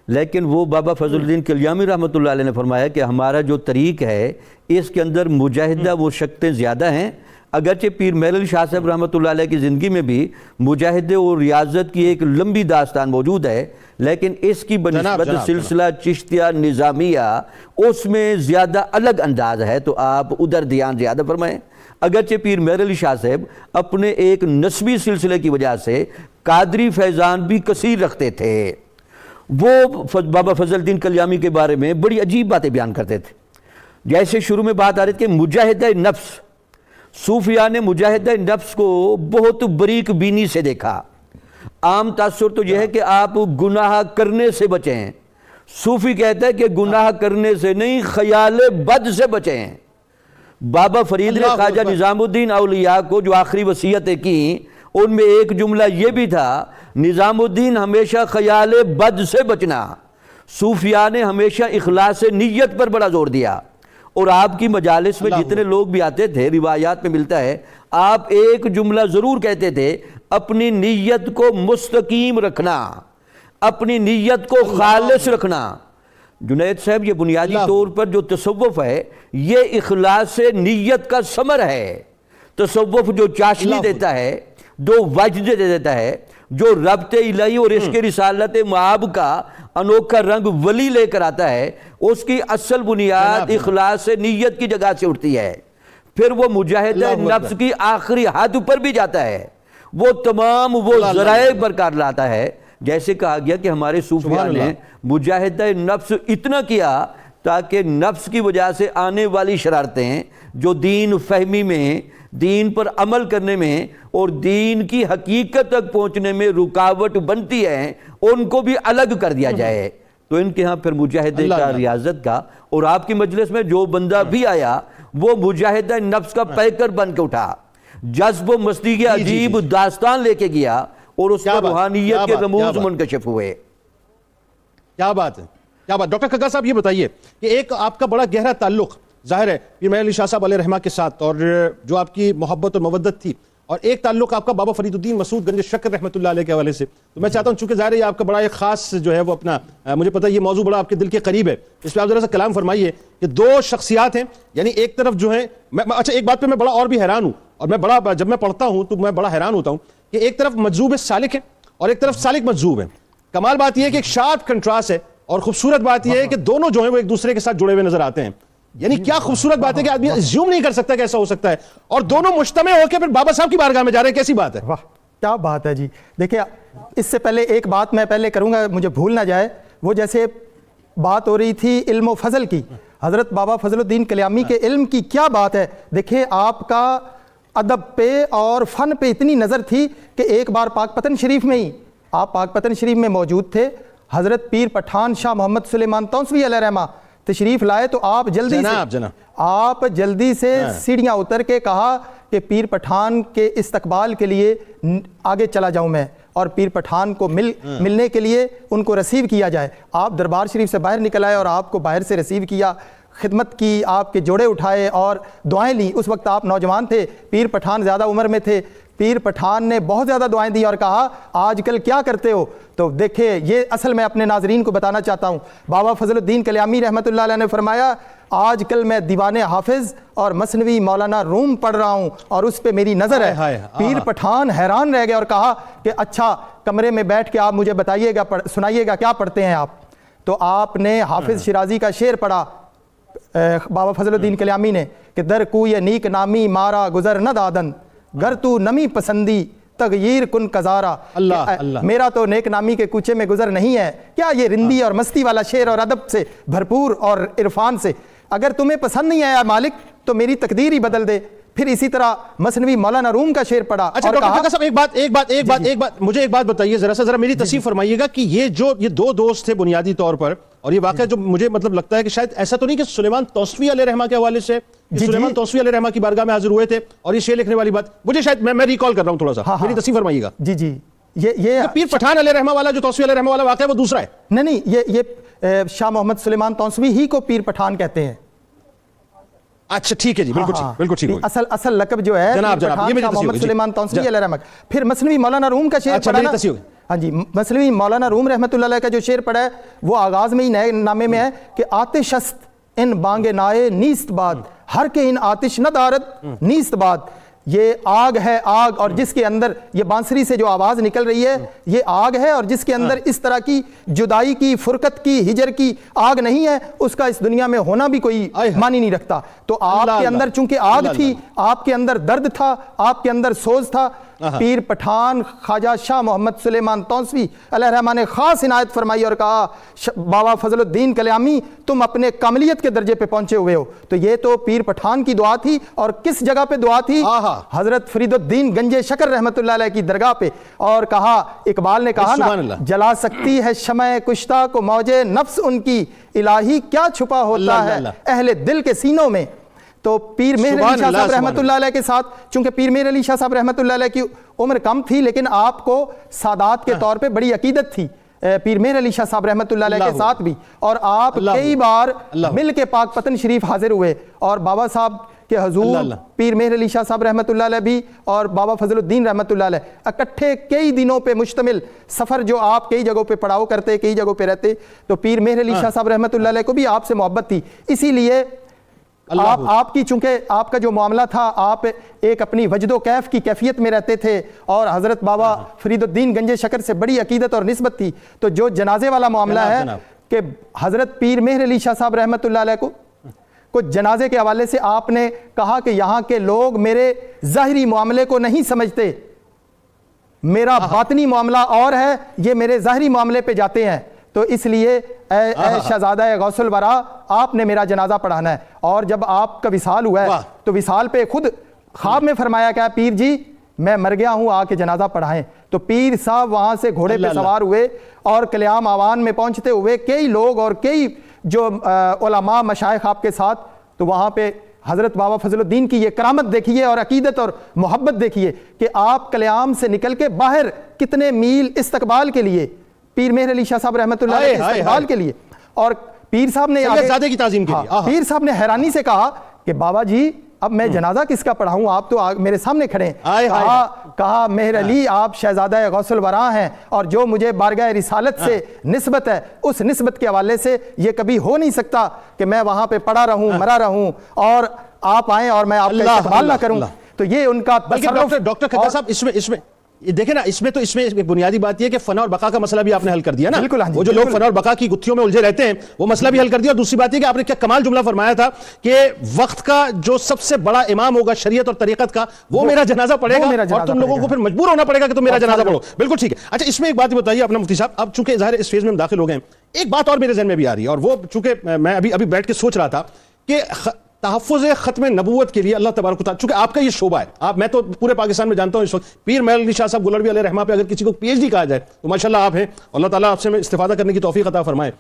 Speaker 3: لیکن وہ بابا فضل الدین کلیامی رحمۃ اللہ علیہ نے فرمایا کہ ہمارا جو طریق ہے اس کے اندر مجاہدہ وہ شکتیں زیادہ ہیں. اگرچہ پیر محر علی شاہ صاحب رحمۃ اللہ علیہ کی زندگی میں بھی مجاہدے اور ریاضت کی ایک لمبی داستان موجود ہے، لیکن اس کی بنسبت سلسلہ چشتیہ نظامیہ اس میں زیادہ الگ انداز ہے، تو آپ ادھر دھیان زیادہ فرمائیں. اگرچہ پیر محر علی شاہ صاحب اپنے ایک نسبی سلسلے کی وجہ سے قادری فیضان بھی کثیر رکھتے تھے. وہ بابا فضل الدین کلیامی کے بارے میں بڑی عجیب باتیں بیان کرتے تھے. جیسے شروع میں بات آ رہی تھی کہ مجاہدہ نفس، صوفیاء نے مجاہدہ نفس کو بہت بریک بینی سے دیکھا. عام تاثر تو یہ ہے کہ آپ گناہ کرنے سے بچیں. صوفی کہتا ہے کہ گناہ کرنے سے نہیں، خیال بد سے بچیں. بابا فرید نے خواجہ نظام الدین اولیاء کو جو آخری وصیتیں کی ان میں ایک جملہ یہ بھی تھا، نظام الدین ہمیشہ خیال بد سے بچنا. صوفیاء نے ہمیشہ اخلاص نیت پر بڑا زور دیا، اور آپ کی مجالس میں جتنے لوگ بھی آتے تھے روایات میں ملتا ہے آپ ایک جملہ ضرور کہتے تھے، اپنی نیت کو مستقیم رکھنا، اپنی نیت کو خالص رکھنا. جنید صاحب یہ بنیادی طور پر جو تصوف ہے یہ اخلاص نیت کا ثمر ہے. تصوف جو چاشنی دیتا ہے، جو وجد دے دیتا ہے، جو ربط الہی اور عشق رسالت معاب کا انوکھا رنگ ولی لے کر آتا ہے، اس کی اصل بنیاد اخلاص نیت کی جگہ سے اٹھتی ہے. پھر وہ مجاہدہ نفس کی آخری حد پر بھی جاتا ہے، وہ تمام وہ ذرائع برکار لاتا ہے. جیسے کہا گیا کہ ہمارے صوفیاء نے مجاہدہ نفس اتنا کیا تاکہ نفس کی وجہ سے آنے والی شرارتیں جو دین فہمی میں، دین پر عمل کرنے میں اور دین کی حقیقت تک پہنچنے میں رکاوٹ بنتی ہیں، ان کو بھی الگ کر دیا جائے. تو ان کے ہاں پھر مجاہدے کا، ریاضت کا، اور آپ کی مجلس میں جو بندہ بھی آیا وہ مجاہدہ نفس کا پیکر بن کے اٹھا، جذب و مستی کی عجیب داستان لے کے گیا اور اس پر روحانیت کے رموز منکشف ہوئے۔
Speaker 1: کیا بات ہے، کیا بات۔ ڈاکٹر کھگا صاحب یہ بتائیے کہ ایک آپ کا بڑا گہرا تعلق ظاہر ہے پیر مہر علی شاہ صاحب علیہ رحمہ کے ساتھ، اور جو آپ کی محبت اور مودت تھی، اور ایک تعلق آپ کا بابا فرید الدین مسعود گنج شکر رحمۃ اللہ علیہ کے حوالے سے، تو میں چاہتا ہوں چونکہ ظاہر ہے یہ آپ کا بڑا ایک خاص جو ہے وہ اپنا، مجھے پتہ ہے یہ موضوع بڑا آپ کے دل کے قریب ہے، اس پہ آپ ذرا سا کلام فرمائیے کہ دو شخصیات ہیں، یعنی ایک طرف جو ہے اچھا ایک بات پہ میں بڑا اور بھی حیران ہوں، اور میں بڑا جب میں پڑھتا ہوں تو میں بڑا حیران ہوتا ہوں کہ ایک طرف مجذوب سالک ہے اور ایک طرف سالک مجذوب ہے۔ کمال بات یہ ہے کہ ایک شارپ کنٹراسٹ ہے، اور خوبصورت بات یہ ہے کہ دونوں جو ہیں وہ ایک دوسرے کے ساتھ جڑے ہوئے نظر آتے ہیں۔ یعنی کیا خوبصورت بات ہے کہ آدمی زیوم نہیں کر سکتا کہ ایسا ہو سکتا ہے، اور دونوں مجتمع ہو کے پھر بابا صاحب کی بارگاہ میں جا رہے ہیں، کیسی بات ہے؟
Speaker 4: واہ کیا بات ہے جی۔ دیکھیں اس سے پہلے ایک بات میں پہلے کروں گا، مجھے بھول نہ جائے، وہ جیسے بات ہو رہی تھی علم و فضل کی، حضرت بابا فضل الدین کلیامی کے علم کی کیا بات ہے۔ دیکھیں آپ کا ادب پہ اور فن پہ اتنی نظر تھی کہ ایک بار پاک پتن شریف میں ہی آپ پاک پتن شریف میں موجود تھے، حضرت پیر پٹھان شاہ محمد سلیمان تونسوی علیہ رحمہ تشریف لائے، تو آپ جلدی سے سیڑھیاں اتر کے کہا کہ پیر پٹھان کے استقبال کے لیے آگے چلا جاؤں میں، اور پیر پٹھان کو ملنے کے لیے ان کو ریسیو کیا جائے۔ آپ دربار شریف سے باہر نکل آئے اور آپ کو باہر سے ریسیو کیا، خدمت کی، آپ کے جوڑے اٹھائے اور دعائیں لیں۔ اس وقت آپ نوجوان تھے، پیر پٹھان زیادہ عمر میں تھے۔ پیر پٹھان نے بہت زیادہ دعائیں دی اور کہا آج کل کیا کرتے ہو؟ تو دیکھیں یہ اصل میں اپنے ناظرین کو بتانا چاہتا ہوں، بابا فضل الدین کلیامی رحمۃ اللہ علیہ نے فرمایا آج کل میں دیوان حافظ اور مثنوی مولانا روم پڑھ رہا ہوں اور اس پہ میری نظر ہے۔ پیر پٹھان حیران رہ گئے اور کہا کہ اچھا کمرے میں بیٹھ کے آپ مجھے بتائیے گا، سنائیے گا کیا پڑھتے ہیں آپ؟ تو آپ نے حافظ شیرازی کا شعر پڑھا بابا فضل الدین کلیامی نے کہ در کوئی نیک نامی مارا گزر نہ دادن، گر تو نمی پسندی تغییر کن کزارا۔ میرا تو نیک نامی کے کوچے میں گزر نہیں ہے۔ کیا یہ رندی اور مستی والا شعر اور ادب سے بھرپور اور عرفان سے، اگر تمہیں پسند نہیں آیا مالک تو میری تقدیر ہی بدل دے۔ پھر اسی طرح مثنوی مولانا روم کا شعر پڑھا۔
Speaker 1: اچھا ڈاکٹر کھگا صاحب ایک بات مجھے ایک بات بتائیے، ذرا میری تصحیح فرمائیے گا کہ یہ دو دوست تھے بنیادی طور پر، اور یہ واقعہ جو مجھے مطلب لگتا ہے کہ شاید ایسا تو نہیں کہ سلیمان توسوی علیہ رحمہ کے حوالے سے سلیمان توسوی علیہ رحمہ کی بارگاہ میں حاضر ہوئے تھے اور یہ شعر لکھنے والی بات مجھے شاید میں ریکال کر رہا ہوں تھوڑا سا، میری تصحیح فرمائیے گا۔
Speaker 4: جی یہ
Speaker 1: پیر پٹھان علیہ رحمہ والا جو توسوی علیہ رحمہ والا واقعہ ہے وہ دوسرا ہے؟
Speaker 4: نہیں یہ شاہ محمد سلیمان تونسوی ہی کو پیر پٹھان کہتے ہیں۔
Speaker 1: اچھا ٹھیک ہے جی، بالکل ٹھیک۔
Speaker 4: اصل لقب جو ہے
Speaker 1: جناب
Speaker 4: شاہ محمد سلیمان تونسوی علیہ رحمہ۔ پھر مثنوی مولانا روم کا شعر پڑھا نا، ہاں جی مثنوی مولانا روم رحمۃ اللہ علیہ کا جو شعر پڑھا ہے وہ آغاز میں ہی نئے نامے میں ہے کہ آتش است ان بانگ نائے نیست باد، ہر کے ان آتش نہ دارد نیست باد۔ یہ آگ ہے، آگ، اور جس کے اندر یہ بانسری سے جو آواز نکل رہی ہے یہ آگ ہے، اور جس کے اندر اس طرح کی جدائی کی، فرقت کی، ہجر کی آگ نہیں ہے، اس کا اس دنیا میں ہونا بھی کوئی معنی نہیں رکھتا۔ تو آپ کے اندر چونکہ آگ تھی، آپ کے اندر درد تھا، آپ کے اندر سوز تھا، پیر پٹھان خواجہ شاہ محمد سلیمان تونسوی علیہ رحمہ نے خاص عنایت فرمائی اور کہا بابا فضل الدین کلیامی تم اپنے کاملیت کے درجے پہ پہنچے ہوئے ہو۔ تو یہ تو پیر پٹھان کی دعا تھی، اور کس جگہ پہ دعا تھی؟ حضرت فرید الدین گنج شکر رحمۃ اللہ علیہ کی درگاہ پہ، اور کہا اقبال نے کہا نا جلا سکتی ہے شمع کشتہ کو موجے نفس ان کی، الہی کیا چھپا ہوتا ہے اہل دل کے سینوں میں۔ تو پیر مہر علی شاہ صاحب رحمۃ اللہ علیہ کے ساتھ، چونکہ پیر مہر علی شاہ صاحب رحمۃ اللہ علیہ کی عمر کم تھی لیکن آپ کو سادات کے طور پہ بڑی عقیدت تھی پیر مہر علی شاہ صاحب رحمۃ اللہ علیہ کے ساتھ بھی، اور آپ کئی بار مل کے پاک پتن شریف حاضر ہوئے، اور بابا صاحب کہ حضور پیر مہر علی شاہ صاحب رحمۃ اللہ علیہ بھی اور بابا فضل الدین رحمۃ اللہ علیہ اکٹھے کئی دنوں پہ مشتمل سفر جو آپ کئی جگہوں پہ پڑاؤ کرتے، کئی جگہوں پہ رہتے، تو پیر مہر علی شاہ صاحب رحمۃ اللہ علیہ کو بھی آپ سے محبت تھی۔ اسی لیے آپ کی چونکہ آپ کا جو معاملہ تھا، آپ ایک اپنی وجد و کیف کی کیفیت میں رہتے تھے، اور حضرت بابا فرید الدین گنج شکر سے بڑی عقیدت اور نسبت تھی، تو جو جنازے والا معاملہ ہے کہ حضرت پیر مہر علی شاہ صاحب رحمۃ اللہ علیہ کو جنازے کے حوالے سے آپ نے کہا کہ یہاں کے لوگ میرے ظاہری معاملے کو نہیں سمجھتے، میرا باطنی معاملہ اور ہے، یہ میرے ظاہری معاملے پہ جاتے ہیں، تو اس لیے اے شہزادہ غوث الورا آپ نے میرا جنازہ پڑھانا ہے۔ اور جب آپ کا وصال ہوا ہے تو وصال پہ خود خواب میں فرمایا کہ پیر جی میں مر گیا ہوں، آ کے جنازہ پڑھائیں۔ تو پیر صاحب وہاں سے گھوڑے پہ سوار ہوئے اور کلیام آوان میں پہنچتے ہوئے کئی لوگ اور کئی جو علماء مشائخ آپ کے ساتھ، تو وہاں پہ حضرت بابا فضل الدین کی یہ کرامت دیکھیے اور عقیدت اور محبت دیکھیے کہ آپ کلیام سے نکل کے باہر کتنے میل استقبال کے لیے پیر مہر علی شاہ صاحب رحمۃ اللہ علیہ کے استقبال کے لیے، اور پیر صاحب نے
Speaker 1: زیادہ کی تعظیم کے لیے
Speaker 4: پیر صاحب نے حیرانی سے کہا کہ بابا جی اب میں جنازہ کس کا پڑھاؤں، آپ تو میرے سامنے کھڑے ہیں۔ کہا مہر علی آپ شہزادہ غوث الورا ہیں، اور جو مجھے بارگاہ رسالت سے نسبت ہے اس نسبت کے حوالے سے یہ کبھی ہو نہیں سکتا کہ میں وہاں پہ پڑا رہوں مرا رہوں اور آپ آئیں اور میں آپ کا استقبال نہ کروں۔ تو یہ ان کا
Speaker 1: ڈاکٹر خطا صاحب اس میں دیکھیں نا، اس میں ایک بنیادی بات یہ کہ فنا اور بقا کا مسئلہ بھی آپ نے حل کر دیا نا۔
Speaker 4: بالکل،
Speaker 1: وہ جو لوگ فنا اور بقا کی گتھیوں میں الجھے رہتے ہیں وہ مسئلہ بھی حل کر دیا، اور دوسری بات یہ کہ آپ نے کیا کمال جملہ فرمایا تھا کہ وقت کا جو سب سے بڑا امام ہوگا شریعت اور طریقت کا وہ میرا جنازہ پڑھے گا، اور تم لوگوں کو پھر مجبور ہونا پڑے گا کہ تم میرا جنازہ پڑھو۔ بالکل ٹھیک ہے۔ اچھا اس میں ایک بات بتائیے اپنا مفتی صاحب، اب چونکہ ظاہر اس فیز میں ہم داخل ہو گئے ہیں، ایک بات اور میرے ذہن میں بھی آ رہی ہے، اور وہ چونکہ میں ابھی بیٹھ کے سوچ رہا تھا کہ تحفظ ختم نبوت کے لیے اللہ تبارک و تعالیٰ، چونکہ آپ کا یہ شعبہ ہے، میں تو پورے پاکستان میں جانتا ہوں اس وقت پیر مہر علی شاہ صاحب گولڑوی علیہ رحمہ پہ اگر کسی کو پی ایچ ڈی کہا جائے تو ماشاءاللہ آپ ہیں، اللہ تعالیٰ آپ سے استفادہ کرنے کی توفیق عطا فرمائے،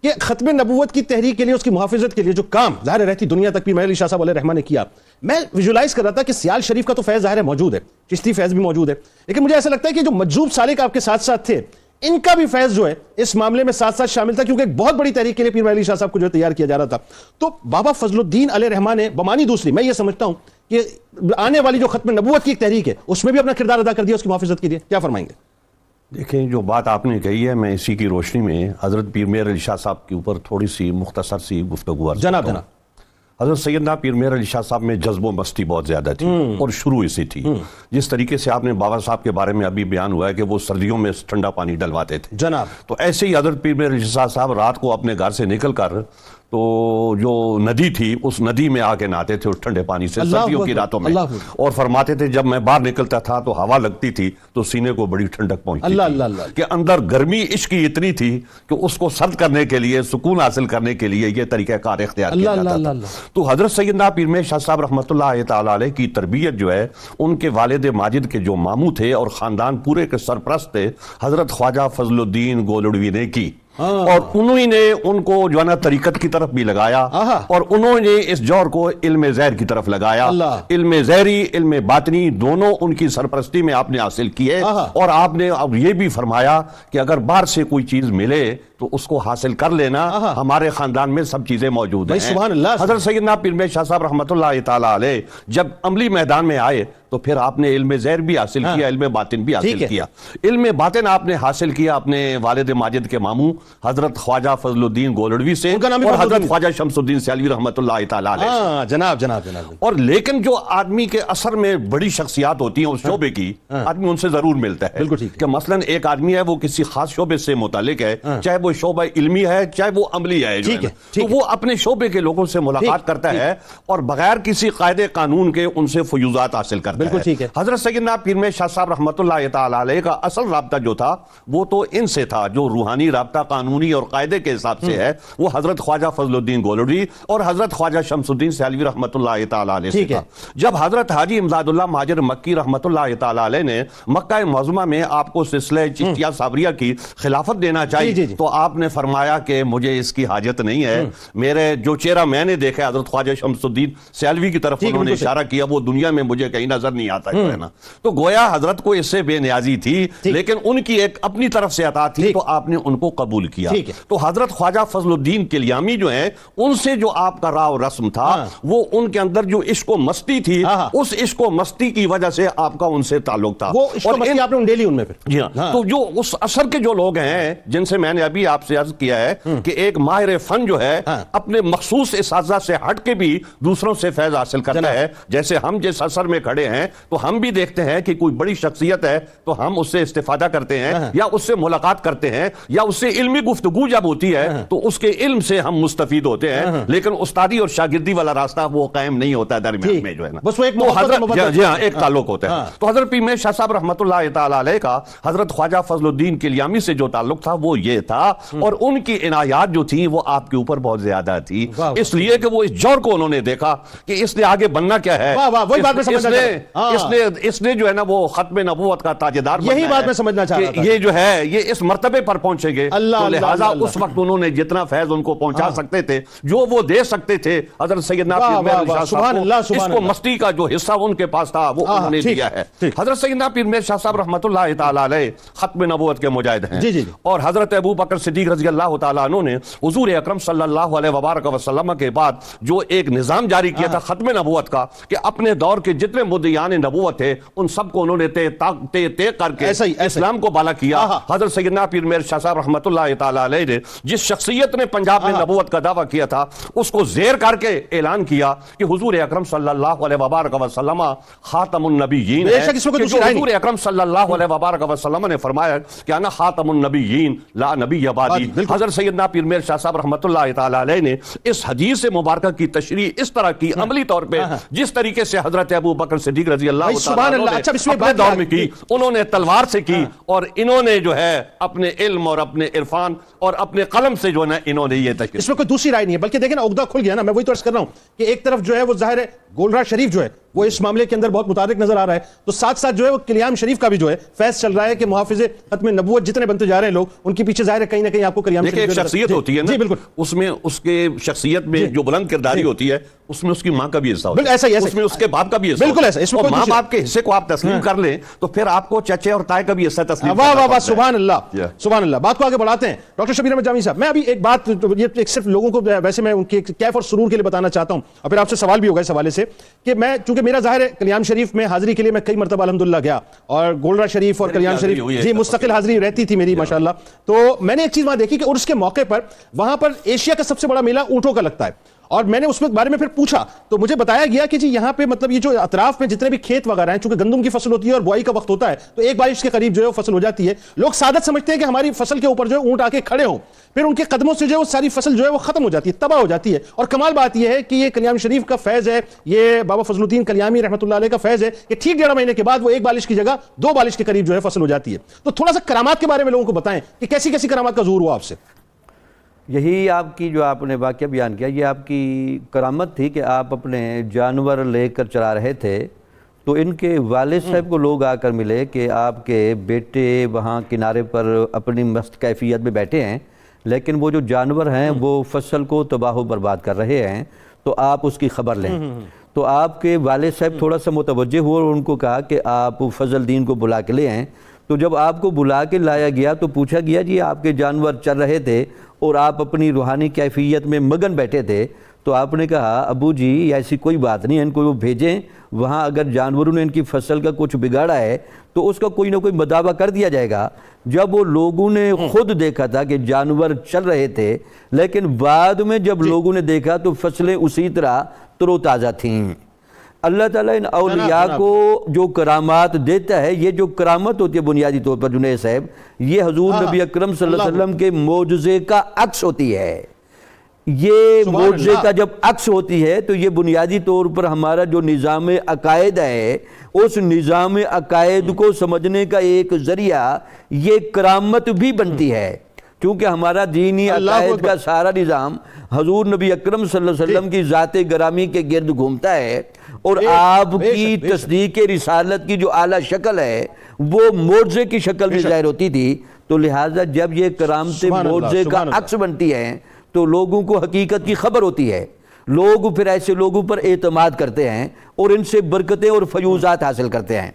Speaker 1: کہ ختم نبوت کی تحریک کے لیے، اس کی محافظت کے لیے جو کام ظاہر رہتی دنیا تک پیر مہر علی شاہ صاحب علیہ رحمہ نے کیا، میں ویژولائز کر رہا تھا کہ سیال شریف کا تو فیض ظاہر موجود ہے، چشتی فیض بھی موجود ہے، لیکن مجھے ایسا لگتا ہے کہ جو مجذوب سالک آپ کے ساتھ ساتھ تھے ان کا بھی فیض جو ہے اس معاملے میں ساتھ ساتھ شامل تھا، کیونکہ ایک بہت بڑی تحریک کے لیے پیر مہر علی شاہ صاحب کو جو تیار کیا جا رہا تھا۔ تو بابا فضل الدین علیہ رحمہ نے بمانی دوسری، میں یہ سمجھتا ہوں کہ آنے والی جو ختم نبوت کی ایک تحریک ہے اس میں بھی اپنا کردار ادا کر دیا اس کی محافظت کے لیے، کیا فرمائیں گے؟
Speaker 2: دیکھیں جو بات آپ نے کہی ہے، میں اسی کی روشنی میں حضرت پیر مہر علی شاہ صاحب کے اوپر تھوڑی سی مختصر سی گفتگو عرض
Speaker 1: جناب
Speaker 2: کرتا ہوں۔ حضرت سیدنا پیر مہر علی شاہ صاحب میں جذب و مستی بہت زیادہ تھی، اور شروع اسی تھی۔ جس طریقے سے آپ نے بابا صاحب کے بارے میں ابھی بیان ہوا ہے کہ وہ سردیوں میں ٹھنڈا پانی ڈلواتے تھے
Speaker 1: جناب،
Speaker 2: تو ایسے ہی حضرت پیر مہر علی شاہ صاحب رات کو اپنے گھر سے نکل کر تو جو ندی تھی اس ندی میں آ کے نہاتے تھے اس ٹھنڈے پانی سے سردیوں کی راتوں میں، اور فرماتے تھے جب میں باہر نکلتا تھا تو ہوا لگتی تھی تو سینے کو بڑی ٹھنڈک پہنچتی تھی، کہ اندر گرمی عشق کی اتنی تھی کہ اس کو سرد کرنے کے لیے، سکون حاصل کرنے کے لیے یہ طریقہ کار اختیار کیا جاتا تھا۔ تو حضرت سیدنا پیر مہر شاہ صاحب رحمۃ اللہ تعالی علیہ کی تربیت جو ہے ان کے والد ماجد کے جو ماموں تھے اور خاندان پورے کے سرپرست تھے حضرت خواجہ فضل الدین گولڑوی نے کی، اور انہوں نے ان کو جو ہے نا طریقت کی طرف بھی لگایا، اور انہوں نے اس جور کو علم زہر کی طرف لگایا۔ علم زہری، علم باطنی دونوں ان کی سرپرستی میں آپ نے حاصل کیے، اور آپ نے اب یہ بھی فرمایا کہ اگر باہر سے کوئی چیز ملے تو اس کو حاصل کر لینا، ہمارے خاندان میں سب چیزیں موجود ہیں۔
Speaker 1: سبحان اللہ۔
Speaker 2: حضرت سیدنا پیر مہر شاہ صاحب رحمۃ اللہ تعالی علیہ جب عملی میدان میں آئے تو پھر آپ نے علم زہر بھی حاصل کیا، علم باطن بھی حاصل کیا۔ علم باطن آپ نے حاصل کیا اپنے والد ماجد کے ماموں حضرت خواجہ فضل الدین گولڑوی سے، اور حضرت خواجہ شمس الدین سیالوی رحمۃ اللہ تعالی علیہ۔
Speaker 1: جناب جناب جناب۔
Speaker 2: اور لیکن جو آدمی کے اثر میں بڑی شخصیات ہوتی ہیں اس شعبے کی، آدمی ان سے ضرور ملتا ہے،
Speaker 1: بالکل ٹھیک،
Speaker 2: کہ مثلا ایک آدمی ہے وہ کسی خاص شعبے سے متعلق ہے، چاہے وہ شعبہ علمی ہے چاہے وہ عملی ہے، تو وہ اپنے شعبے کے لوگوں سے ملاقات کرتا ہے اور بغیر کسی قاعدے قانون کے ان سے فیوضات حاصل کرتا ہے۔
Speaker 1: بالکل ٹھیک ہے۔
Speaker 2: حضرت سیدنا پیر مہر شاہ صاحب رحمۃ اللہ تعالی علیہ کا اصل رابطہ جو تھا وہ تو ان سے تھا، جو روحانی رابطہ قانونی اور قاعدے کے حساب سے ہے وہ حضرت خواجہ فضل الدین گولڑوی اور حضرت خواجہ شمس الدین سیالوی رحمۃ اللہ تعالی علیہ سے تھا۔ جب حضرت حاجی امداد اللہ مہاجر مکی رحمۃ اللہ تعالی علیہ نے مکہ معظمہ میں آپ کو سلسلہ چشتیہ صابریہ کی خلافت دینا چاہیے تو آپ نے فرمایا کہ مجھے اس کی حاجت نہیں ہے، میرے جو چہرہ میں نے دیکھا حضرت خواجہ شمس الدین سیالوی کی طرف انہوں نے اشارہ کیا، وہ دنیا میں مجھے کہیں نظر نہیں آتا ہے نا، تو گویا حضرت کو اس سے بے نیازی تھی، لیکن ان کی ایک اپنی طرف سے عطا تھی تو آپ نے ان کو قبول کیا۔ تو حضرت خواجہ فضل الدین کلیامی جو ہیں ان سے جو آپ کا راہ و رسم تھا وہ ان کے اندر جو عشق و مستی تھی، اس عشق و مستی کی وجہ سے آپ کا ان سے تعلق تھا،
Speaker 1: وہ عشق و مستی آپ نے انڈیلی ان میں پھر۔
Speaker 2: جی ہاں، تو جو اس اثر کے جو لوگ ہیں جن سے میں نے ابھی آپ سے عرض کیا ہے کہ ایک ماہر فن جو ہے اپنے مخصوص اساتذہ سے ہٹ کے بھی دوسروں سے فیض حاصل کرتا ہے، جیسے ہم جس اثر میں کھڑے ہیں تو ہم بھی دیکھتے ہیں کہ کوئی بڑی شخصیت ہے تو ہم اس سے استفادہ کرتے ہیں یا اس سے ملاقات کرتے ہیں یا اس سے علمی گفتگو جب ہوتی ہے تو اس کے علم سے ہم مستفید ہوتے ہیں، لیکن استادی اور شاگردی والا راستہ وہ قائم نہیں ہوتا ہے درمیان میں جو ہے نا،
Speaker 1: بس وہ ایک
Speaker 2: ایک تعلق ہوتا ہے۔ تو حضرت پیر مہر شاہ صاحب رحمۃ اللہ تعالی علیہ کا حضرت خواجہ فضل الدین کلیامی سے جو تعلق تھا وہ یہ تھا، اور ان کی عنایات جو تھی وہ آپ کے اوپر بہت زیادہ تھی، اس لیے کہ وہ اس جور کو انہوں نے دیکھا کہ اس نے آگے بننا کیا ہے، اس نے جو ہے نا وہ ختم نبوت کا تاجدار بننا
Speaker 1: یہی بات
Speaker 2: ہے
Speaker 1: میں سمجھنا چاہ رہا
Speaker 2: کہ
Speaker 1: تھا
Speaker 2: یہ جو ہے یہ اس مرتبے پر پہنچیں گے،
Speaker 1: اللہ
Speaker 2: تو
Speaker 1: اللہ
Speaker 2: لہٰذا
Speaker 1: اللہ
Speaker 2: اس وقت انہوں نے جتنا فیض ان کو پہنچا سکتے تھے، جو وہ دے سکتے تھے، حضرت سیدنا
Speaker 1: واہ،
Speaker 2: پیر مہر
Speaker 1: واہ،
Speaker 2: علی شاہ
Speaker 1: سبحان
Speaker 2: صاحب
Speaker 1: اللہ،
Speaker 2: کو
Speaker 1: سبحان
Speaker 2: اس کو
Speaker 1: اللہ۔
Speaker 2: مستی کا جو حصہ ان کے پاس تھا وہ انہوں نے
Speaker 1: ٹھیک،
Speaker 2: دیا ہے۔
Speaker 1: ٹھیک۔
Speaker 2: حضرت سیدنا پیر مہر شاہ صاحب رحمۃ اللہ تعالی علیہ ختم نبوت کے مجاہد ہیں،
Speaker 1: جی، جی۔
Speaker 2: اور حضرت ابو بکر صدیق رضی اللہ تعالیٰ عنہ نے حضور اکرم صلی اللہ علیہ وبارک وسلم کے بعد جو ایک نظام جاری کیا تھا ختم نبوت کا، کہ اپنے دور کے جتنے مدعیان نبوت تھے ان سب کو انہوں نے طے کر کے
Speaker 1: ایسا ہی
Speaker 2: اسلام کو بالا کیا۔ حضرت سیدنا پیر مہر شاہ صاحب رحمۃ اللہ تعالی علیہ نے جس شخصیت نے پنجاب میں نبوت کا دعویٰ کیا تھا اس کو زیر کر کے اعلان کیا کہ حضور اکرم صلی اللہ علیہ وبارک وسلم خاتم النبیین
Speaker 1: بے
Speaker 2: ہے،
Speaker 1: شک اس میں کوئی
Speaker 2: کہ
Speaker 1: دوسری
Speaker 2: جو
Speaker 1: رائے نہیں۔
Speaker 2: حضور اکرم صلی اللہ علیہ وبارک وسلم نے فرمایا کہ انا خاتم النبیین لا نبی بعدی۔
Speaker 1: بالکل۔
Speaker 2: حضرت سیدنا پیر مہر شاہ صاحب رحمۃ اللہ تعالی علیہ نے اس حدیث مبارکہ کی تشریح اس طرح کی عملی طور پہ جس طریقے سے حضرت ابو بکر صدیق رضی اللہ
Speaker 1: بھائی
Speaker 2: تعالیٰ
Speaker 1: سبحان
Speaker 2: عنہ
Speaker 1: اللہ۔
Speaker 2: نے
Speaker 1: اچھا، بسم اللہ
Speaker 2: اپنے
Speaker 1: بات
Speaker 2: دور میں کی، انہوں نے تلوار سے کی، اور انہوں نے جو ہے اپنے علم اور اپنے عرفان اور اپنے قلم سے جو ہے نا انہوں نے یہ تشریح۔
Speaker 1: اس میں کوئی دوسری رائے نہیں ہے، بلکہ دیکھیں نا عقدہ کھل گیا نا۔ میں وہی تو عرض کر رہا ہوں کہ ایک طرف جو ہے وہ ظاہر ہے گولڑا شریف جو ہے وہ اس معاملے کے اندر بہت متحرک نظر آ رہا ہے، تو ساتھ ساتھ جو ہے وہ کلیام شریف کا بھی جو ہے فیض چل رہا ہے کہ محافظ ختم نبوت جتنے بنتے جا رہے ہیں لوگ ان کے پیچھے ظاہر ہے کہیں نہ کہیں آپ کو کلیام
Speaker 2: دیکھیں ایک شخصیت ہوتی ہے نا،
Speaker 1: جی بالکل،
Speaker 2: اس میں اس کے شخصیت میں جو بلند کرداری ہوتی ہے اس میں اس کی ماں کا بھی حصہ ہوتا
Speaker 1: بالکل ایسا ہی، ایسا
Speaker 2: اس میں اس کے باپ کا بھی حصہ
Speaker 1: بالکل ایسا، اس میں
Speaker 2: اور
Speaker 1: کوئی
Speaker 2: ماں
Speaker 1: دوسری-
Speaker 2: باپ کے حصے کو آپ تسلیم کر لیں تو پھر آپ کو چچے اور تائے کا بھی حصہ تسلیم
Speaker 1: واہ
Speaker 2: کرنا
Speaker 1: واہ واہ،
Speaker 2: پڑتا ہے۔
Speaker 1: سبحان اللہ سبحان اللہ۔ بات کو آگے بڑھاتے ہیں ڈاکٹر شبیر احمد جامی صاحب۔ میں ابھی ایک بات یہ ایک صرف لوگوں کو ویسے میں ان کے کیف اور سرور کے لیے بتانا چاہتا ہوں، اور پھر آپ سے سوال بھی ہوگا اس حوالے سے کہ میں چونکہ میرا ظاہر ہے کلیام شریف میں حاضری کے لیے میں کئی مرتبہ الحمدللہ گیا، اور گولڑا شریف اور کلیام شریف جی مستقل حاضری رہتی تھی میری ماشاءاللہ۔ تو میں نے ایک چیز وہاں دیکھی کہ عرس کے موقع پر وہاں پر ایشیا کا سب سے بڑا میلہ اونٹوں کا لگتا ہے، اور میں نے اس بارے میں پھر پوچھا تو مجھے بتایا گیا کہ جی یہاں پہ مطلب یہ جو اطراف میں جتنے بھی کھیت وغیرہ ہیں، چونکہ گندم کی فصل ہوتی ہے اور بوائی کا وقت ہوتا ہے تو ایک بارش کے قریب جو ہے وہ فصل ہو جاتی ہے، لوگ سعادت سمجھتے ہیں کہ ہماری فصل کے اوپر جو ہے اونٹ آ کے کھڑے ہوں، پھر ان کے قدموں سے جو ہے وہ ساری فصل جو ہے وہ ختم ہو جاتی ہے، تباہ ہو جاتی ہے۔ اور کمال بات یہ ہے کہ یہ کلیام شریف کا فیض ہے، یہ بابا فضل الدین کلیامی رحمۃ اللہ علیہ کا فیض ہے کہ ٹھیک 1.5 مہینے کے بعد وہ ایک بارش کی جگہ 2 بارش کے قریب جو ہے فصل ہو جاتی ہے۔ تو تھوڑا سا کرامات کے بارے میں لوگوں کو بتائیں کہ کیسی کیسی کرامات کا ظہور ہوا آپ سے۔
Speaker 3: یہی آپ کی جو آپ نے واقعہ بیان کیا یہ آپ کی کرامت تھی کہ آپ اپنے جانور لے کر چلا رہے تھے تو ان کے والد صاحب کو لوگ آ کر ملے کہ آپ کے بیٹے وہاں کنارے پر اپنی مست کیفیت میں بیٹھے ہیں، لیکن وہ جو جانور ہیں وہ فصل کو تباہ و برباد کر رہے ہیں، تو آپ اس کی خبر لیں۔ تو آپ کے والد صاحب تھوڑا سا متوجہ ہوئے اور ان کو کہا کہ آپ فضل الدین کو بلا کے لے آئیں۔ تو جب آپ کو بلا کے لایا گیا تو پوچھا گیا جی آپ کے جانور چل رہے تھے اور آپ اپنی روحانی کیفیت میں مگن بیٹھے تھے، تو آپ نے کہا ابو جی ایسی کوئی بات نہیں، ان کو وہ بھیجیں، وہاں اگر جانوروں نے ان کی فصل کا کچھ بگاڑا ہے تو اس کا کوئی نہ کوئی مداوع کر دیا جائے گا۔ جب وہ لوگوں نے خود دیکھا تھا کہ جانور چل رہے تھے، لیکن بعد میں جب لوگوں نے دیکھا تو فصلیں اسی طرح تر و تازہ تھیں۔ اللہ تعالیٰ ان اولیاء کو جو کرامات دیتا ہے، یہ جو کرامت ہوتی ہے بنیادی طور پر جنید صاحب، یہ حضور نبی اکرم صلی اللہ علیہ وسلم کے معجزے کا عکس ہوتی ہے۔ یہ معجزے کا جب عکس ہوتی ہے تو یہ بنیادی طور پر ہمارا جو نظام عقائد ہے اس نظام عقائد کو سمجھنے کا ایک ذریعہ یہ کرامت بھی بنتی ہے، کیونکہ ہمارا دینی عقائد کا سارا نظام حضور نبی اکرم صلی اللہ علیہ وسلم کی ذات گرامی کے گرد گھومتا ہے، اور آپ کی تصدیق رسالت کی جو اعلیٰ شکل ہے وہ معجزے کی شکل میں ظاہر ہوتی تھی۔ تو لہٰذا جب یہ کرامتیں معجزے کا عکس بنتی ہیں تو لوگوں کو حقیقت کی خبر ہوتی ہے، لوگ پھر ایسے لوگوں پر اعتماد کرتے ہیں اور ان سے برکتیں اور فیوزات حاصل کرتے ہیں۔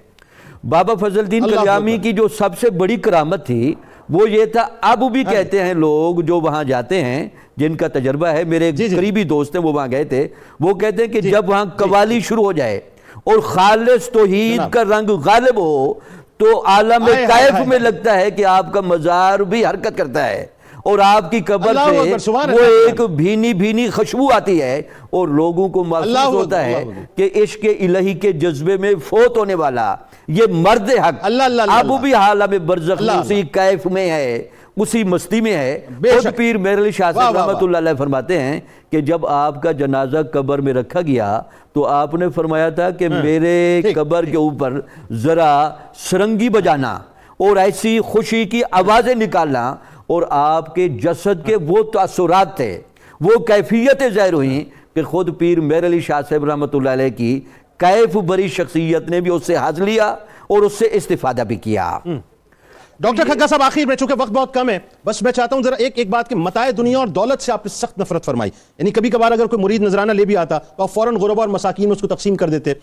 Speaker 3: بابا فضل الدین کلیامی کی جو سب سے بڑی کرامت تھی وہ یہ تھا، اب بھی کہتے ہیں لوگ جو وہاں جاتے ہیں جن کا تجربہ ہے، میرے قریبی دوست ہیں وہ وہاں گئے تھے، وہ کہتے ہیں کہ جب وہاں قوالی شروع ہو جائے اور خالص توحید کا رنگ غالب ہو تو عالم کیف میں لگتا ہے کہ آپ کا مزار بھی حرکت کرتا ہے، اور آپ کی قبر سے وہ ایک بھینی بھینی خوشبو آتی ہے، اور لوگوں کو محسوس ہوتا ہے کہ عشق الہی کے جذبے میں فوت ہونے والا یہ مرد حق اب بھی عالم برزخ میں اسی کیف میں ہے، اسی مستی میں ہے۔ خود پیر مہر علی شاہ صاحب رحمۃ اللہ علیہ فرماتے ہیں کہ جب آپ کا جنازہ قبر میں رکھا گیا تو آپ نے فرمایا تھا کہ میرے قبر کے اوپر ذرا سرنگی بجانا اور ایسی خوشی کی آوازیں نکالنا، اور آپ کے جسد کے وہ تاثرات تھے، وہ کیفیتیں ظاہر ہوئیں کہ خود پیر مہر علی شاہ صاحب رحمۃ اللہ علیہ کی کیف بری شخصیت نے بھی اس سے حاصل لیا اور اس سے استفادہ بھی کیا.
Speaker 1: ڈاکٹر کھگا صاحب آخر میں، چونکہ وقت بہت کم ہے، بس میں چاہتا ہوں ذرا ایک بات کہ متاع دنیا اور دولت سے آپ نے سخت نفرت فرمائی. یعنی کبھی کبھار اگر کوئی مرید نذرانہ لے بھی آتا تو آپ فوراً غربا اور مساکین میں اس کو تقسیم کر دیتے.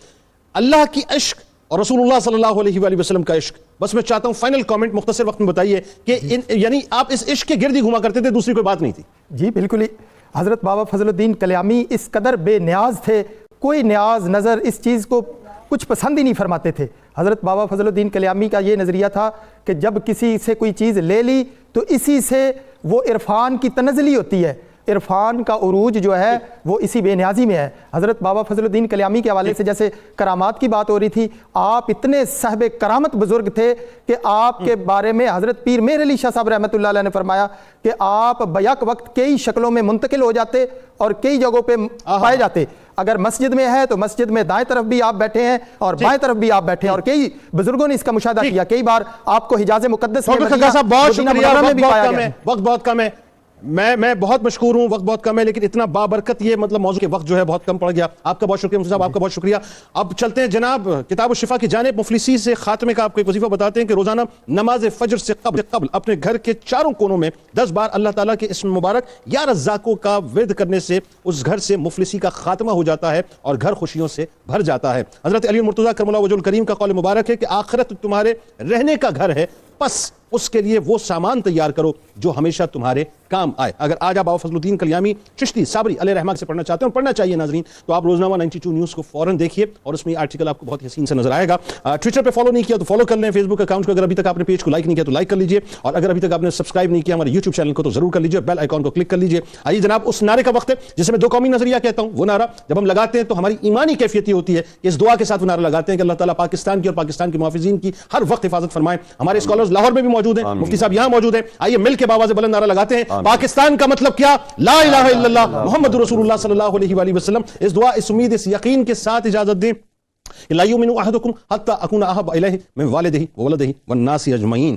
Speaker 1: اللہ کی عشق اور رسول اللہ صلی اللہ علیہ وآلہ وسلم کا عشق، بس میں چاہتا ہوں فائنل کامنٹ مختصر وقت میں بتائیے کہ یعنی آپ اس عشق کے گرد ہی گھوما کرتے تھے، دوسری کوئی بات نہیں تھی.
Speaker 4: جی بالکل ہی. حضرت بابا فضل الدین کلیامی اس قدر بے نیاز تھے، کوئی نیاز نظر اس چیز کو کچھ پسند ہی نہیں فرماتے تھے. حضرت بابا فضل الدین کلیامی کا یہ نظریہ تھا کہ جب کسی سے کوئی چیز لے لی تو اسی سے وہ عرفان کی تنزلی ہوتی ہے، عرفان کا عروج جو ہے وہ اسی بے نیازی میں ہے. حضرت بابا فضل الدین کلیامی کے حوالے سے جیسے کرامات کی بات ہو رہی تھی، آپ اتنے صاحب کرامت بزرگ تھے کہ آپ کے بارے میں حضرت پیر مہر علی شاہ صاحب رحمۃ اللہ علیہ نے فرمایا کہ آپ بیک وقت کئی شکلوں میں منتقل ہو جاتے اور کئی جگہوں پہ پائے جاتے. اگر مسجد میں ہے تو مسجد میں دائیں طرف بھی آپ بیٹھے ہیں اور بائیں طرف بھی آپ بیٹھے ہیں، اور کئی بزرگوں نے اس کا مشاہدہ کیا. کئی بار آپ کو حجاز مقدس میں
Speaker 1: ڈاکٹر کھگا صاحب بہت شکریہ.
Speaker 4: شکریہ.
Speaker 1: وقت بہت کم ہے، میں بہت مشکور ہوں، وقت بہت کم ہے، لیکن اتنا بابرکت یہ مطلب موضوع کے وقت جو ہے بہت کم پڑ گیا. آپ کا بہت شکریہ مفتی صاحب، آپ کا بہت شکریہ. اب چلتے ہیں جناب کتاب الشفا کی جانب. مفلسی سے خاتمے کا آپ کو ایک وظیفہ بتاتے ہیں کہ روزانہ نماز فجر سے قبل اپنے گھر کے چاروں کونوں میں 10 بار اللہ تعالیٰ کے اسم مبارک یا رزاقوں کا ورد کرنے سے اس گھر سے مفلسی کا خاتمہ ہو جاتا ہے اور گھر خوشیوں سے بھر جاتا ہے. حضرت علی المرتضیٰ کرم اللہ وجہ الکریم کا قول مبارک ہے کہ آخرت تمہارے رہنے کا گھر ہے، بس اس کے لیے وہ سامان تیار کرو جو ہمیشہ تمہارے کام آئے. اگر آج آپ بابا فضل الدین کلیامی چشتی صابری علیہ رحمہ سے پڑھنا چاہتے ہیں، اور پڑھنا چاہیے ناظرین، تو آپ روزنامہ 92 نیوز کو فوراً دیکھیے اور اس میں یہ آرٹیکل آپ کو بہت حسین سے نظر آئے گا. ٹویٹر پہ فالو نہیں کیا تو فالو کر لیں، فیس بک اکاؤنٹ کو اگر ابھی تک آپ نے پیج کو لائک نہیں کیا تو لائک کر لیجیے، اور اگر ابھی تک آپ نے سبسکرائب نہیں کیا ہمارے یوٹیوب چینل کو تو ضرور کر لیجیے، بیل آئیکن کو کلک کر لیجیے. آئیے جناب اس نعرے کا وقت ہے جسے میں دو قومی نظریہ کہتا ہوں. وہ نعرہ جب ہم لگاتے ہیں تو ہماری ایمانی کیفیت یہ ہوتی ہے کہ اس دعا کے ساتھ وہ نعرہ لگاتے ہیں کہ اللہ تعالیٰ پاکستان کی اور پاکستان کے محافظین کی ہر وقت حفاظت فرمائے. ہمارے اسکالرز لاہور میں بھی موجود ہیں، مفتی صاحب یہاں موجود ہیں. آئیے مل کے باواز بلند نعرہ لگاتے ہیں. پاکستان کا مطلب کیا؟ لا الہ الا اللہ محمد رسول اللہ صلی اللہ علیہ وآلہ وسلم. اس دعا، اس امید، اس یقین کے ساتھ اجازت دیں لا یؤمن احدکم حتی اکون احب الیہ من والدہ وولدہ والناس اجمعین.